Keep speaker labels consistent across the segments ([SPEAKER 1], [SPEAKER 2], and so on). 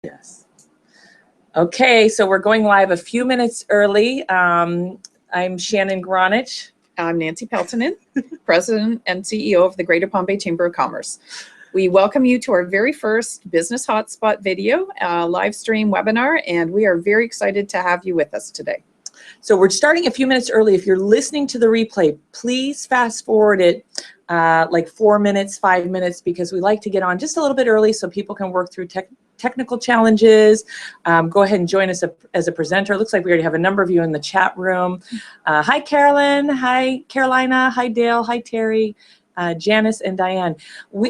[SPEAKER 1] Yes. Okay, so we're going live a few minutes early. I'm Shannon Gronich.
[SPEAKER 2] I'm Nancy Peltonen, President and CEO of the Greater Palm Bay Chamber of Commerce. We welcome you to our very first Business Hotspot video, live stream webinar, and we are very excited to have you with us today.
[SPEAKER 1] So we're starting a few minutes early. If you're listening to the replay, please fast forward it like 4 minutes, 5 minutes, because we like to get on just a little bit early so people can work through technical challenges. Go ahead and join us as a presenter. It looks like we already have a number of you in the chat room. Hi, Carolyn. Hi, Carolina. Hi, Dale. Hi, Terry. Janice and Diane.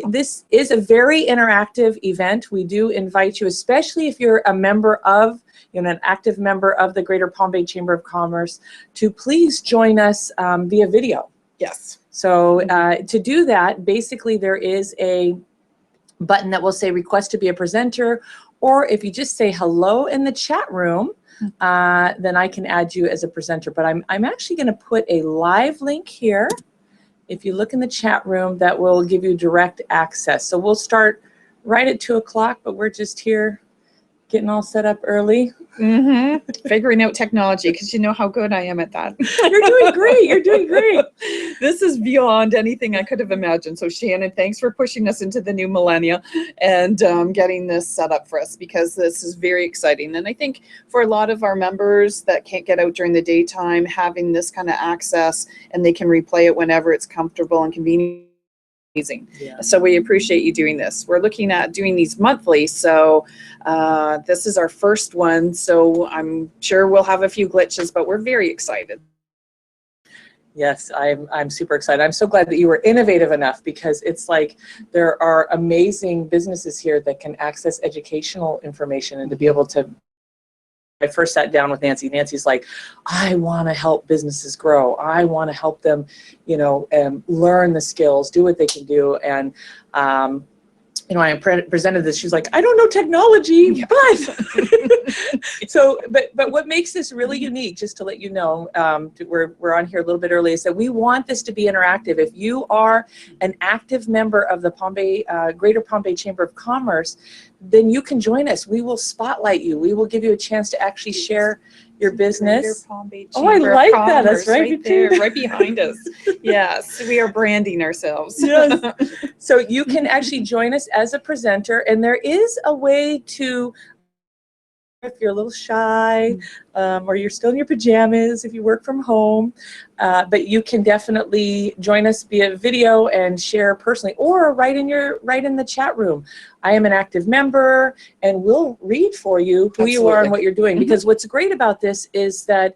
[SPEAKER 1] This is a very interactive event. We do invite you, especially if you're a member of, an active member of the Greater Palm Bay Chamber of Commerce, to please join us via video.
[SPEAKER 2] Yes.
[SPEAKER 1] So to do that, basically there is a button that will say request to be a presenter, or if you just say hello in the chat room, then I can add you as a presenter. But I'm actually going to put a live link here. If you look in the chat room, that will give you direct access. So we'll start right at 2 o'clock, but we're just here getting all set up early.
[SPEAKER 2] Figuring out technology, because you know how good I am at that.
[SPEAKER 1] You're doing great. You're doing great.
[SPEAKER 2] This is beyond anything I could have imagined. So Shannon, thanks for pushing us into the new millennia and getting this set up for us, because this is very exciting. And I think for a lot of our members that can't get out during the daytime, having this kind of access and they can replay it whenever it's comfortable and convenient. Yeah. So we appreciate you doing this. We're looking at doing these monthly, so this is our first one, so I'm sure we'll have a few glitches, but we're very excited.
[SPEAKER 1] Yes, I'm super excited. I'm so glad that you were innovative enough, because it's like there are amazing businesses here that can access educational information, and to be able to, I first sat down with Nancy. Nancy's like, I want to help businesses grow. I want to help them, learn the skills, do what they can do. And, I presented this. She was like, I don't know technology, but what makes this really unique, just to let you know, we're on here a little bit early, is that we want this to be interactive. If you are an active member of the Greater Palm Bay Chamber of Commerce, then you can join us. We will spotlight you. We will give you a chance to actually share your business.
[SPEAKER 2] Palm Bay
[SPEAKER 1] oh, I like that. That's right
[SPEAKER 2] there, right behind us. Yes, we are branding ourselves.
[SPEAKER 1] Yes. So you can actually join us as a presenter, and there is a way to, if you're a little shy, or you're still in your pajamas, if you work from home, but you can definitely join us via video and share personally, or right in the chat room. I am an active member, and we'll read for you who you are and what you're doing. Because what's great about this is that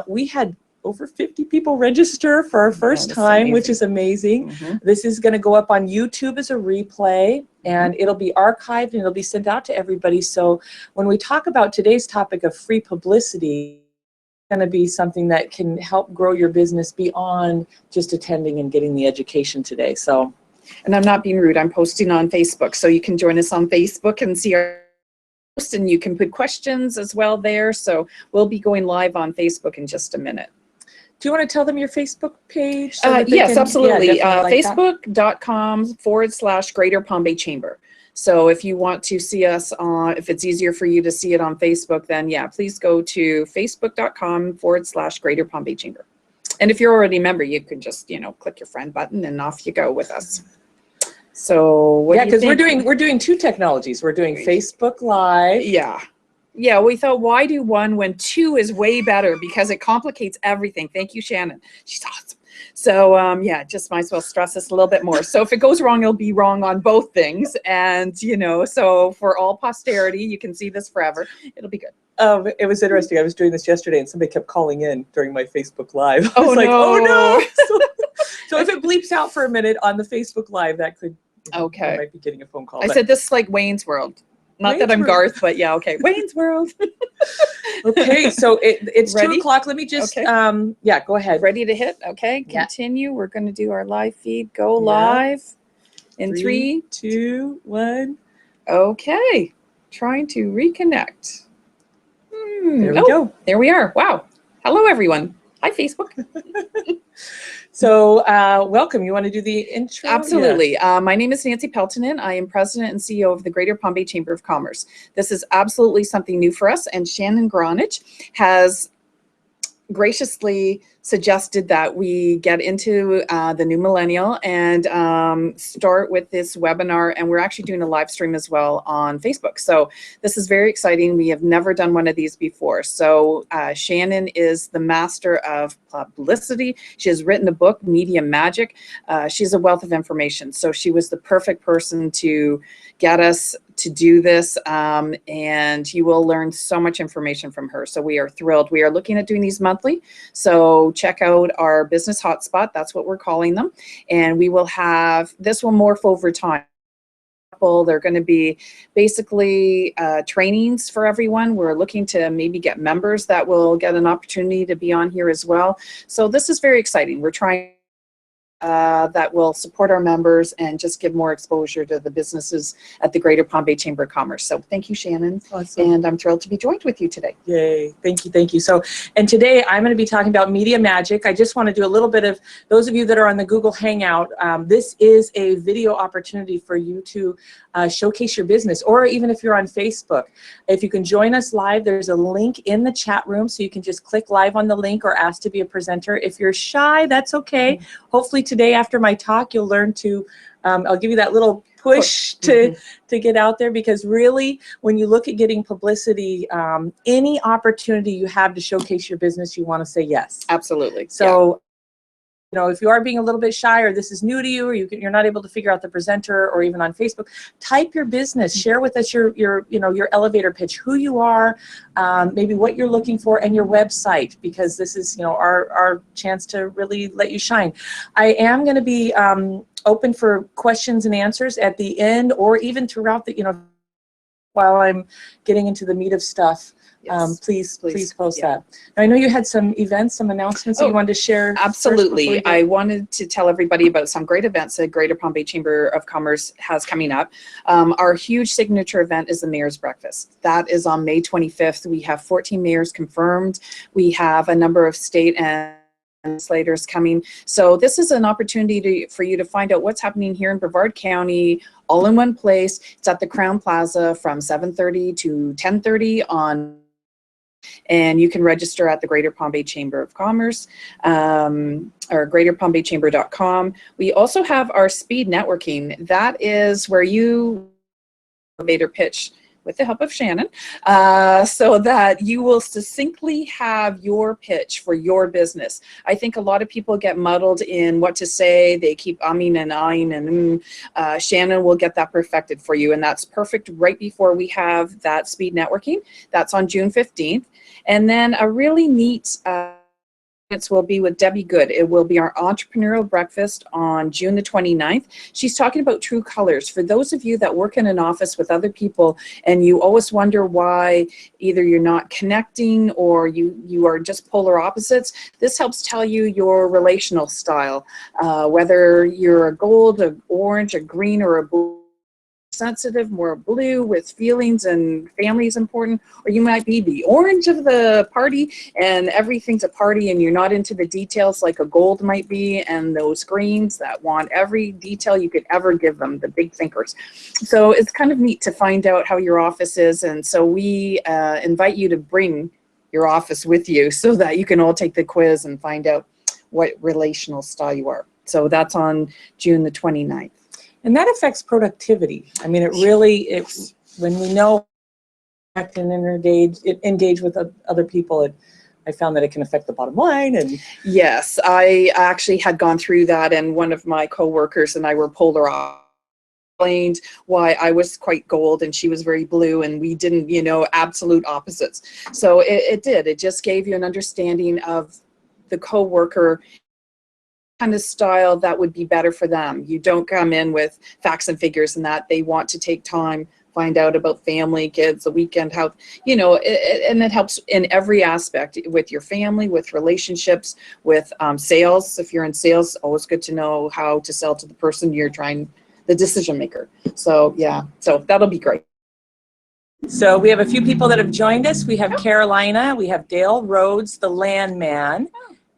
[SPEAKER 1] we had over 50 people register for our first time, which is amazing. This is going to go up on YouTube as a replay, and it'll be archived and it'll be sent out to everybody. So when we talk about today's topic of free publicity, it's going to be something that can help grow your business beyond just attending and getting the education today. So,
[SPEAKER 2] and I'm not being rude, I'm posting on Facebook, so you can join us on Facebook and see our post, and you can put questions as well there. So we'll be going live on Facebook in just a minute.
[SPEAKER 1] Do you want to tell them your Facebook page?
[SPEAKER 2] Yes, absolutely. Facebook.com/Greater Palm Bay Chamber. So if you want to see us, if it's easier for you to see it on Facebook, then yeah, please go to Facebook.com/Greater Palm Bay Chamber. And if you're already a member, you can just, click your friend button and off you go with us. So
[SPEAKER 1] yeah, because we're doing two technologies. We're doing Facebook Live.
[SPEAKER 2] Yeah, we thought, why do one when two is way better, because it complicates everything. Thank you, Shannon. She's awesome. So yeah, just might as well stress this a little bit more. So if it goes wrong, it'll be wrong on both things. And, so for all posterity, you can see this forever. It'll be good.
[SPEAKER 1] It was interesting. I was doing this yesterday, and somebody kept calling in during my Facebook Live.
[SPEAKER 2] I was like,
[SPEAKER 1] oh no. So if it bleeps out for a minute on the Facebook Live, that could,
[SPEAKER 2] okay.
[SPEAKER 1] I might be getting a phone call.
[SPEAKER 2] I said this is like Wayne's World. Not that I'm Garth, but yeah, okay. Wayne's World.
[SPEAKER 1] Okay, so it's
[SPEAKER 2] Ready?
[SPEAKER 1] 2 o'clock. Let me just, yeah, go ahead.
[SPEAKER 2] Ready to hit? Okay, continue. Yeah. We're going to do our live feed. Go live in 3,
[SPEAKER 1] 2, 1.
[SPEAKER 2] Okay, trying to reconnect.
[SPEAKER 1] There we go.
[SPEAKER 2] There we are. Wow. Hello, everyone. Hi, Facebook.
[SPEAKER 1] So welcome. You want to do the intro?
[SPEAKER 2] Absolutely. My name is Nancy Peltonen. I am President and CEO of the Greater Palm Bay Chamber of Commerce. This is absolutely something new for us, and Shannon Gronich has graciously suggested that we get into the new millennial and start with this webinar, and we're actually doing a live stream as well on Facebook. So this is very exciting. We have never done one of these before. So Shannon is the master of publicity. She has written a book, Media Magic. She's a wealth of information. So she was the perfect person to get us to do this, and you will learn so much information from her. So we are thrilled. We are looking at doing these monthly. So check out our business hotspot. That's what we're calling them. And we will have, this will morph over time. They're going to be basically trainings for everyone. We're looking to maybe get members that will get an opportunity to be on here as well. So this is very exciting. We're trying that will support our members and just give more exposure to the businesses at the Greater Palm Bay Chamber of Commerce. So thank you, Shannon.
[SPEAKER 1] Awesome.
[SPEAKER 2] And I'm thrilled to be joined with you today.
[SPEAKER 1] Yay. Thank you. Thank you. So, and today I'm going to be talking about Media Magic. I just want to do a little bit of, those of you that are on the Google Hangout, this is a video opportunity for you to showcase your business, or even if you're on Facebook. If you can join us live, there's a link in the chat room, so you can just click live on the link or ask to be a presenter. If you're shy, that's okay. Hopefully today after my talk, you'll learn to, I'll give you that little push to get out there, because really when you look at getting publicity, any opportunity you have to showcase your business, you want to say yes.
[SPEAKER 2] Absolutely.
[SPEAKER 1] So you know, if you are being a little bit shy, or this is new to you, or you're not able to figure out the presenter, or even on Facebook, type your business, share with us your elevator pitch, who you are, maybe what you're looking for, and your website, because this is, you know, our chance to really let you shine. I am going to be open for questions and answers at the end, or even throughout the, you know, while I'm getting into the meat of stuff.
[SPEAKER 2] Yes.
[SPEAKER 1] Please post that. Now, I know you had some events, some announcements that you wanted to share.
[SPEAKER 2] Absolutely. I wanted to tell everybody about some great events that Greater Palm Bay Chamber of Commerce has coming up. Our huge signature event is the Mayor's Breakfast. That is on May 25th. We have 14 mayors confirmed. We have a number of state and legislators coming. So this is an opportunity for you to find out what's happening here in Brevard County, all in one place. It's at the Crown Plaza from 7:30 to 10:30 on, and you can register at the Greater Palm Bay Chamber of Commerce, or greaterpalmbaychamber.com. We also have our speed networking. That is where you elevator pitch with the help of Shannon, so that you will succinctly have your pitch for your business. I think a lot of people get muddled in what to say. They keep umming and ahhing, and Shannon will get that perfected for you, and that's perfect right before we have that speed networking. That's on June 15th. And then a really neat will be with Debbie Good. It will be our entrepreneurial breakfast on June the 29th. She's talking about true colors. For those of you that work in an office with other people and you always wonder why either you're not connecting or you are just polar opposites, this helps tell you your relational style, whether you're a gold, an orange, a green, or a blue. Sensitive, more blue with feelings and family is important, or you might be the orange of the party and everything's a party and you're not into the details like a gold might be, and those greens that want every detail you could ever give them, the big thinkers. So it's kind of neat to find out how your office is, and so we invite you to bring your office with you so that you can all take the quiz and find out what relational style you are. So that's on June the 29th.
[SPEAKER 1] And that affects productivity. I mean, it really, when we know act and engage with other people, I found that it can affect the bottom line. And
[SPEAKER 2] yes, I actually had gone through that, and one of my coworkers and I were polar opposites. Explained why I was quite gold and she was very blue, and we didn't, you know, absolute opposites. So it just gave you an understanding of the coworker kind of style that would be better for them. You don't come in with facts and figures and that. They want to take time, find out about family, kids, the weekend, how, you know, and it helps in every aspect with your family, with relationships, with sales. If you're in sales, always good to know how to sell to the person you're trying, the decision maker. So yeah, so that'll be great.
[SPEAKER 1] So we have a few people that have joined us. We have Carolina, we have Dale Rhodes, the landman,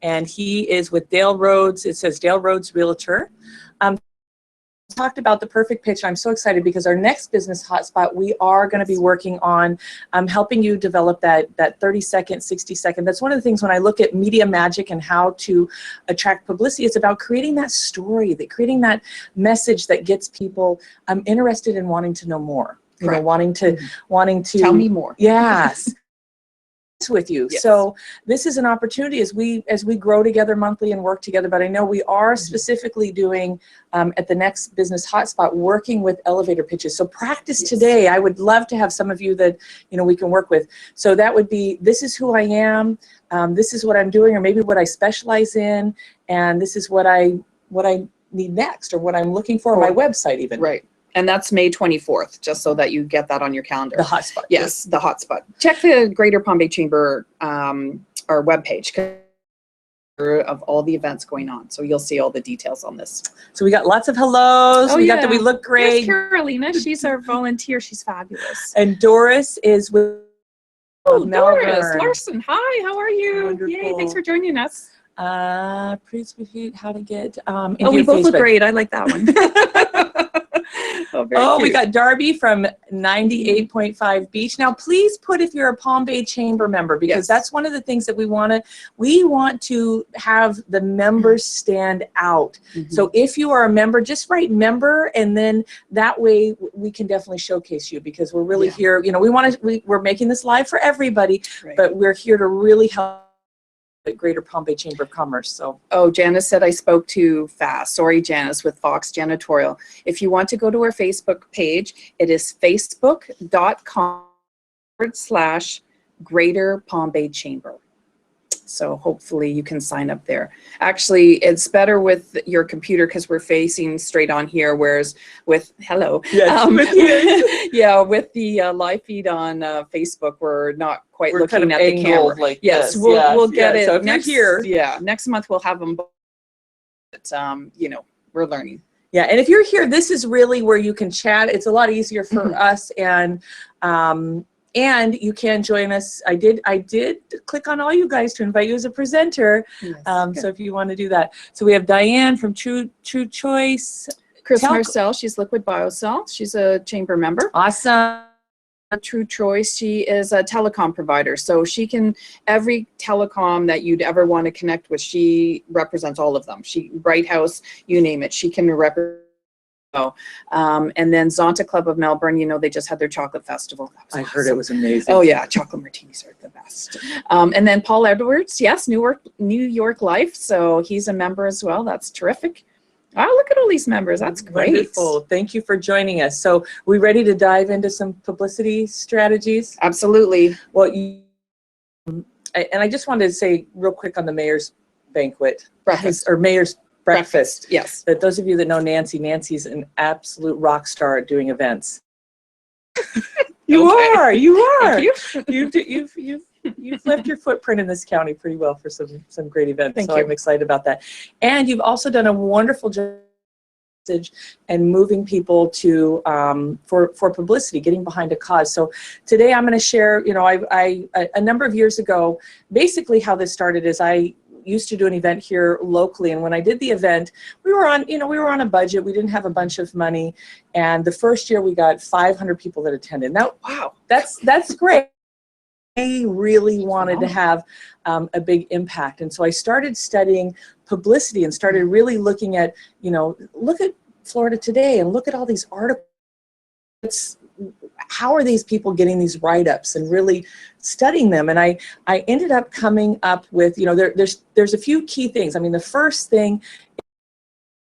[SPEAKER 1] and he is with Dale Rhodes. It says Dale Rhodes Realtor. Talked about the perfect pitch. I'm so excited because our next business hotspot, we are going to be working on helping you develop that 30-second, 60-second. That's one of the things when I look at media magic and how to attract publicity, it's about creating that story, creating that message that gets people interested in wanting to know more. You know, wanting to
[SPEAKER 2] Tell me more.
[SPEAKER 1] Yes. With you.
[SPEAKER 2] Yes.
[SPEAKER 1] So this is an opportunity as we grow together monthly and work together, but I know we are specifically doing at the next business hotspot working with elevator pitches. So practice today. I would love to have some of you that we can work with. So that would be, this is who I am, this is what I'm doing, or maybe what I specialize in, and this is what I need next, or what I'm looking for on my website even.
[SPEAKER 2] Right. And that's May 24th, just so that you get that on your calendar.
[SPEAKER 1] The hotspot.
[SPEAKER 2] Yes, the hotspot. Check the Greater Palm Bay Chamber our webpage of all the events going on. So you'll see all the details on this.
[SPEAKER 1] So we got lots of hellos.
[SPEAKER 3] Oh,
[SPEAKER 1] we got
[SPEAKER 3] yeah.
[SPEAKER 1] that we look great.
[SPEAKER 3] There's Carolina. She's our volunteer. She's fabulous.
[SPEAKER 1] And Doris is with
[SPEAKER 3] Oh, Doris
[SPEAKER 1] Melbourne.
[SPEAKER 3] Larson. Hi, how are you?
[SPEAKER 1] Wonderful.
[SPEAKER 3] Yay, thanks for joining us.
[SPEAKER 1] Please repeat how to get
[SPEAKER 3] Oh,
[SPEAKER 1] into
[SPEAKER 3] we both look
[SPEAKER 1] Facebook.
[SPEAKER 3] great. I like that one.
[SPEAKER 1] Oh, we got Darby from 98.5 Beach. Now, please put if you're a Palm Bay Chamber member, because that's one of the things that we want to have the members stand out. So if you are a member, just write member, and then that way we can definitely showcase you, because we're really here. We're making this live for everybody, but we're here to really help the Greater Palm Bay Chamber of Commerce. So
[SPEAKER 2] Janice said I spoke too fast. Sorry, Janice, with Fox Janitorial. If you want to go to our Facebook page, it is facebook.com/Greater Palm Bay Chamber. So hopefully you can sign up there. Actually, it's better with your computer because we're facing straight on here, whereas with with the live feed on Facebook, we're not quite looking
[SPEAKER 1] kind of
[SPEAKER 2] at the camera.
[SPEAKER 1] like
[SPEAKER 2] yes,
[SPEAKER 1] this.
[SPEAKER 2] we'll get it.
[SPEAKER 1] So if
[SPEAKER 2] next,
[SPEAKER 1] you're here,
[SPEAKER 2] yeah, next month we'll have them. But we're learning.
[SPEAKER 1] Yeah, and if you're here, this is really where you can chat. It's a lot easier for us, and you can join us. I did click on all you guys to invite you as a presenter.
[SPEAKER 2] Yes,
[SPEAKER 1] so if you want to do that. So we have Diane from True Choice.
[SPEAKER 2] Chris Marcel, she's Liquid BioCell. She's a chamber member.
[SPEAKER 1] Awesome.
[SPEAKER 2] True Choice, she is a telecom provider. So she can, every telecom that you'd ever want to connect with, she represents all of them. Bright House, you name it, she can represent. And then Zonta Club of Melbourne, they just had their chocolate festival.
[SPEAKER 1] I heard it was amazing.
[SPEAKER 2] Oh yeah, chocolate martinis are the best. And then Paul Edwards, yes, New York Life. So he's a member as well. That's terrific. Oh, look at all these members. That's great.
[SPEAKER 1] Wonderful. Thank you for joining us. So we ready to dive into some publicity strategies?
[SPEAKER 2] Absolutely.
[SPEAKER 1] Well, and I just wanted to say real quick on the mayor's banquet.
[SPEAKER 2] Breakfast.
[SPEAKER 1] Or mayor's breakfast.
[SPEAKER 2] Yes.
[SPEAKER 1] That those of you that know Nancy's an absolute rock star at doing events. You are.
[SPEAKER 2] Thank you.
[SPEAKER 1] You've left your footprint in this county pretty well for some great events.
[SPEAKER 2] Thank
[SPEAKER 1] so
[SPEAKER 2] you.
[SPEAKER 1] I'm excited about that. And you've also done a wonderful job and moving people to for publicity, getting behind a cause. So today I'm going to share. I a number of years ago, basically how this started is I used to do an event here locally, and when I did the event, we were on a budget. We didn't have a bunch of money, and the first year we got 500 people that attended. Now, wow, that's great. I really wanted to have a big impact, and so I started studying publicity and started really looking at, look at Florida Today and look at all these articles. How are these people getting these write-ups, and really studying them? And I ended up coming up with, there's a few key things. I mean, the first thing is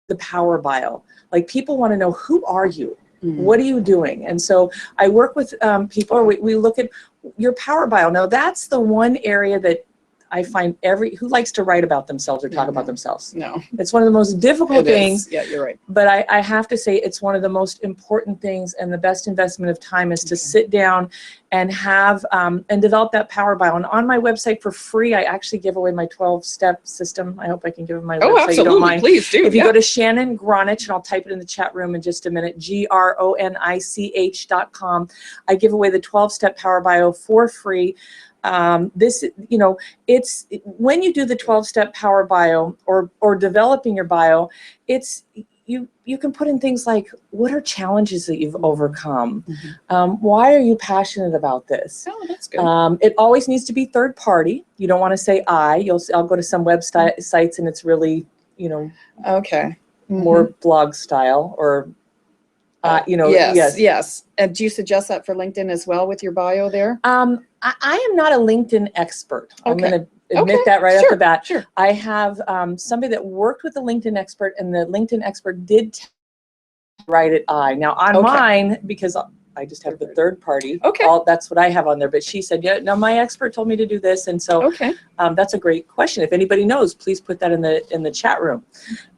[SPEAKER 1] the power bio. Like, people want to know, who are you? What are you doing? And so I work with people, or we look at your power bio. Now, that's the one area that I find who likes to write about themselves or talk about themselves?
[SPEAKER 2] No.
[SPEAKER 1] It's one of the most difficult things.
[SPEAKER 2] Yeah, you're right.
[SPEAKER 1] But I have to say it's one of the most important things, and the best investment of time is to sit down and have and develop that power bio. And on my website for free, I actually give away my 12-step system. I hope I can give them my website.
[SPEAKER 2] Absolutely.
[SPEAKER 1] You don't mind.
[SPEAKER 2] Please do.
[SPEAKER 1] If you go to Shannon Gronich, and I'll type it in the chat room in just a minute, GRONICH.com, I give away the 12-step power bio for free. this, it's when you do the 12-step power bio or developing your bio, it's you can put in things like, what are challenges that you've overcome? Why are you passionate about this?
[SPEAKER 2] Oh, that's good.
[SPEAKER 1] It always needs to be third party. You don't want to say I. I'll go to some website sites and it's really,
[SPEAKER 2] Okay.
[SPEAKER 1] more blog style or,
[SPEAKER 2] Yes. And do you suggest that for LinkedIn as well with your bio there?
[SPEAKER 1] I am not a LinkedIn expert. I'm
[SPEAKER 2] Okay.
[SPEAKER 1] going to admit
[SPEAKER 2] Okay.
[SPEAKER 1] that right off
[SPEAKER 2] Sure.
[SPEAKER 1] the bat.
[SPEAKER 2] Sure.
[SPEAKER 1] I have somebody that worked with a LinkedIn expert, and the LinkedIn expert did write it I. Now on
[SPEAKER 2] Okay.
[SPEAKER 1] mine, because I just have the third party.
[SPEAKER 2] Okay.
[SPEAKER 1] That's what I have on there. But she said, yeah, no, my expert told me to do this. And so
[SPEAKER 2] Okay.
[SPEAKER 1] that's a great question. If anybody knows, please put that in the chat room.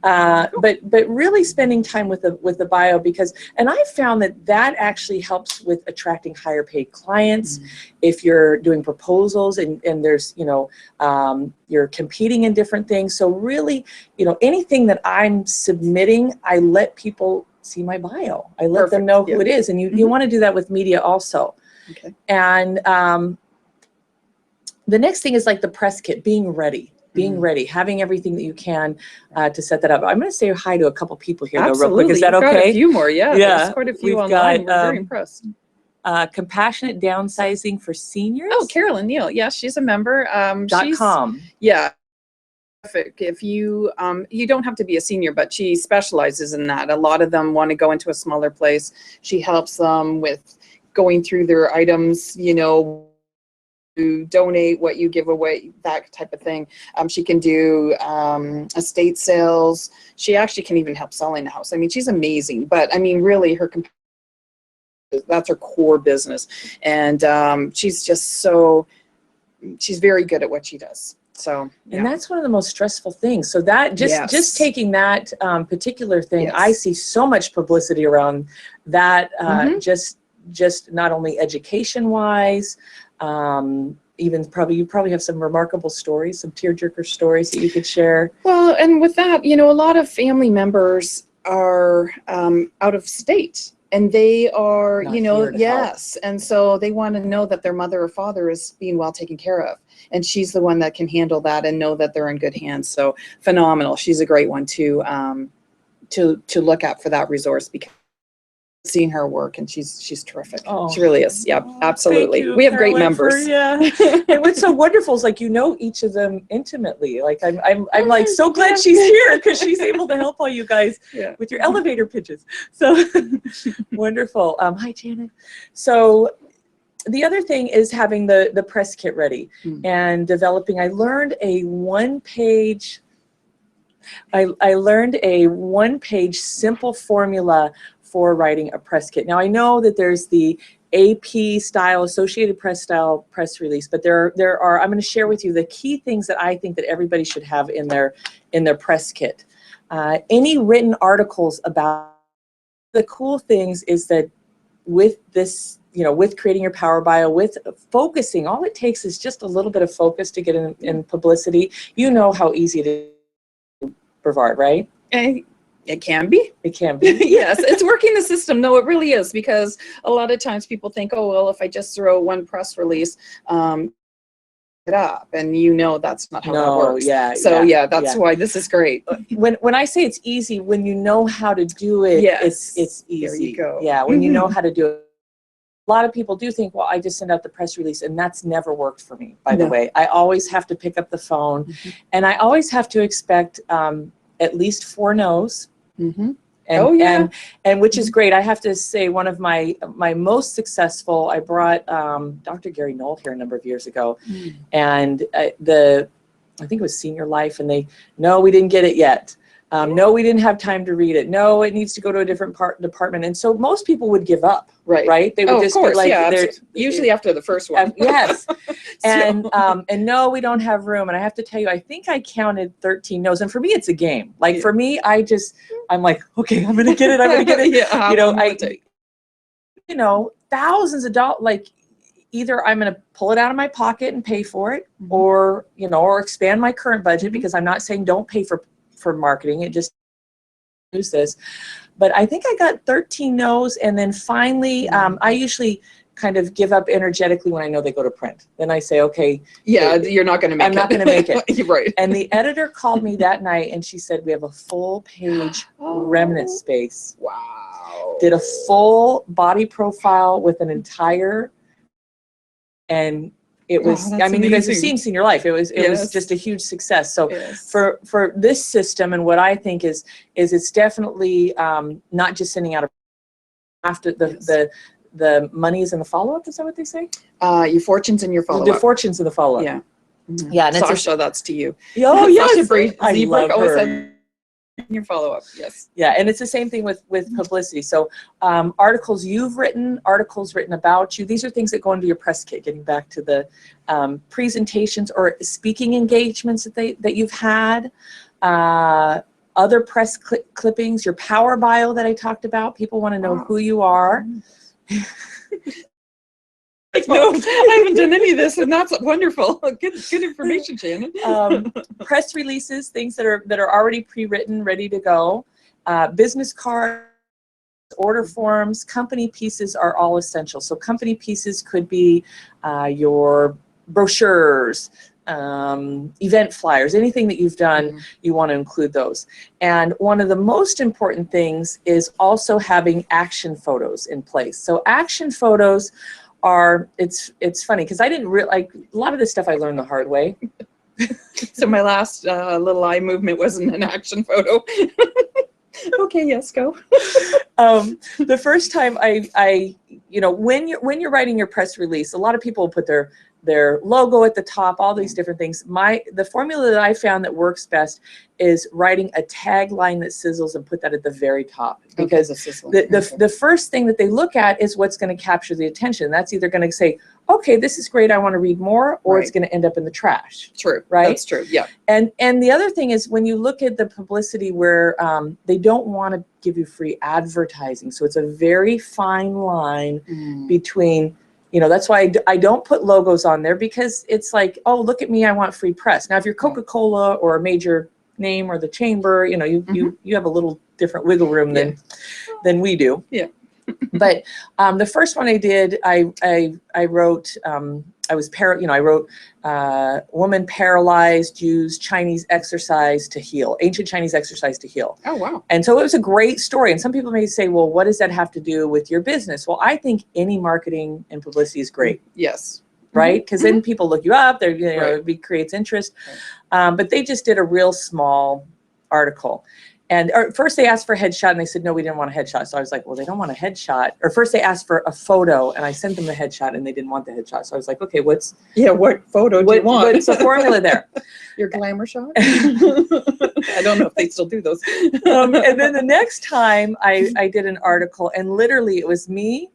[SPEAKER 1] But really spending time with the bio, because, and I found that actually helps with attracting higher paid clients. If you're doing proposals and there's, you're competing in different things. So really, anything that I'm submitting, I let people see my bio. I let them know who it is. And you want to do that with media also.
[SPEAKER 2] Okay.
[SPEAKER 1] And the next thing is like the press kit, being ready, having everything that you can to set that up. I'm going to say hi to a couple people here though, real quick. Is that
[SPEAKER 3] You've
[SPEAKER 1] okay?
[SPEAKER 3] got a few more, yeah.
[SPEAKER 1] Yeah.
[SPEAKER 3] There's quite a few
[SPEAKER 1] We've
[SPEAKER 3] online.
[SPEAKER 1] got,
[SPEAKER 3] We're very impressed.
[SPEAKER 1] Compassionate downsizing for seniors.
[SPEAKER 3] Oh, Carolyn Neal. Yeah, she's a member.
[SPEAKER 1] .com.
[SPEAKER 3] Yeah. If you you don't have to be a senior, but she specializes in that. A lot of them want to go into a smaller place. She helps them with going through their items, to donate what you give away, that type of thing. She can do estate sales. She actually can even help selling the house. I mean, she's amazing. But I mean, really, that's her core business, and she's very good at what she does. So, yeah.
[SPEAKER 1] And that's one of the most stressful things. So that just taking that particular thing,
[SPEAKER 2] Yes.
[SPEAKER 1] I see so much publicity around that. Just not only education wise, even you probably have some remarkable stories, some tearjerker stories that you could share.
[SPEAKER 2] Well, and with that, a lot of family members are out of state. And they are,
[SPEAKER 1] Not here to
[SPEAKER 2] yes. And so they want to know that their mother or father is being well taken care of. And she's the one that can handle that and know that they're in good hands. So phenomenal. She's a great one to look at for that resource, because seeing her work, and she's terrific.
[SPEAKER 1] Oh.
[SPEAKER 2] She really is. Yep, absolutely.
[SPEAKER 1] Thank you,
[SPEAKER 2] We have great
[SPEAKER 1] Carolyn,
[SPEAKER 2] members.
[SPEAKER 1] And what's so wonderful is like each of them intimately. Like I'm like so glad she's here because she's able to help all you guys with your elevator pitches. So wonderful. Hi, Janet. So the other thing is having the press kit ready and developing. I learned a one-page simple formula for writing a press kit. Now I know that there's the AP style, Associated Press style press release, but there are, I'm going to share with you the key things that I think that everybody should have in their press kit. Any written articles about the cool things is that with this, with creating your power bio, with focusing, all it takes is just a little bit of focus to get in publicity. You know how easy it is, Brevard, right?
[SPEAKER 2] It can be.
[SPEAKER 1] It can be.
[SPEAKER 2] Yes, it's working the system. No, it really is, because a lot of times people think, oh, well, if I just throw one press release, it up, and that's not how that works. That's why this is great.
[SPEAKER 1] When I say it's easy, when you know how to do it,
[SPEAKER 2] yes,
[SPEAKER 1] it's easy.
[SPEAKER 2] There you go.
[SPEAKER 1] Yeah, when you know how to do it. A lot of people do think, well, I just send out the press release, and that's never worked for me, by the way. I always have to pick up the phone, and I always have to expect at least 4 no's. And which is great. I have to say, one of my most successful, I brought Dr. Gary Knoll here a number of years ago, and I think it was Senior Life, and no, we didn't get it yet. No, we didn't have time to read it. No, it needs to go to a different department. And so most people would give up, right? They would just be like,
[SPEAKER 2] usually after the first one.
[SPEAKER 1] Yes. And no, we don't have room. And I have to tell you, I think I counted 13 no's. And for me, it's a game. Like for me, I'm like, okay, I'm going to get it. I'm going to get it. Thousands of dollars, like either I'm going to pull it out of my pocket and pay for it, or expand my current budget, because I'm not saying don't pay for marketing. It just use this. But I think I got 13 no's, and then finally I usually kind of give up energetically when I know they go to print. Then I say, okay,
[SPEAKER 3] Yeah, you're not going to make
[SPEAKER 1] I'm
[SPEAKER 3] it.
[SPEAKER 1] not going to make it.
[SPEAKER 3] You're right.
[SPEAKER 1] And the editor called me that night and she said, we have a full page remnant space.
[SPEAKER 3] Wow.
[SPEAKER 1] Did a full body profile with an entire, and it was,
[SPEAKER 3] that's
[SPEAKER 1] I mean, you guys have
[SPEAKER 3] amazing.
[SPEAKER 1] seen Senior Life. It was
[SPEAKER 3] Yes.
[SPEAKER 1] just a huge success. So
[SPEAKER 3] Yes.
[SPEAKER 1] for this system, and what I think is it's definitely not just sending out after the money is in the follow-up. Is that what they say?
[SPEAKER 3] Your fortunes and your
[SPEAKER 1] The
[SPEAKER 3] follow-up.
[SPEAKER 1] fortunes of the follow-up.
[SPEAKER 3] Yeah. Mhm.
[SPEAKER 1] Yeah, and it's a-
[SPEAKER 3] Sasha, that's to you.
[SPEAKER 1] Oh yes,
[SPEAKER 3] Sasha
[SPEAKER 1] I
[SPEAKER 3] Zeebrugge
[SPEAKER 1] love
[SPEAKER 3] always
[SPEAKER 1] her.
[SPEAKER 3] said your follow-up. Yes.
[SPEAKER 1] Yeah, and it's the same thing with publicity. So articles you've written, articles written about you, these are things that go into your press kit, getting back to the presentations or speaking engagements that you've had, other press clippings, your power bio that I talked about. People want to know who you are.
[SPEAKER 3] No, I haven't done any of this, and that's wonderful. Good information, Shannon.
[SPEAKER 1] Press releases, things that are already pre-written, ready to go. Business cards, order forms, company pieces are all essential. So company pieces could be your brochures, event flyers, anything that you've done, you want to include those. And one of the most important things is also having action photos in place. So action photos are, it's funny because I didn't like a lot of this stuff I learned the hard way.
[SPEAKER 3] So my last little eye movement wasn't an action photo. Okay, yes, go.
[SPEAKER 1] The first time I when you're writing your press release, a lot of people put their logo at the top, all these different things. The formula that I found that works best is writing a tagline that sizzles and put that at the very top, because the first thing that they look at is what's going to capture the attention. That's either going to say, okay, this is great, I want to read more, or it's going to end up in the trash.
[SPEAKER 3] True.
[SPEAKER 1] Right?
[SPEAKER 3] That's true. Yeah.
[SPEAKER 1] And the other thing is when you look at the publicity where they don't want to give you free advertising. So it's a very fine line between, that's why I don't put logos on there, because it's like, oh, look at me, I want free press. Now, if you're Coca-Cola or a major name or the chamber, you have a little different wiggle room than we do.
[SPEAKER 3] Yeah.
[SPEAKER 1] But the first one I did, I wrote, I wrote woman paralyzed use Chinese exercise to heal, ancient Chinese exercise to heal.
[SPEAKER 3] Oh, wow.
[SPEAKER 1] And so it was a great story. And some people may say, well, what does that have to do with your business? Well, I think any marketing and publicity is great.
[SPEAKER 3] Yes.
[SPEAKER 1] Right? Because then people look you up,
[SPEAKER 3] Right.
[SPEAKER 1] it creates interest. But they just did a real small article. And first they asked for a headshot and they said, no, we didn't want a headshot. So I was like, well, they don't want a headshot. Or first they asked for a photo and I sent them the headshot and they didn't want the headshot. So I was like, okay, what
[SPEAKER 3] photo do you want?
[SPEAKER 1] what's the formula there?
[SPEAKER 3] Your glamour shot? I don't know if they still do those.
[SPEAKER 1] And then the next time I did an article, and literally it was me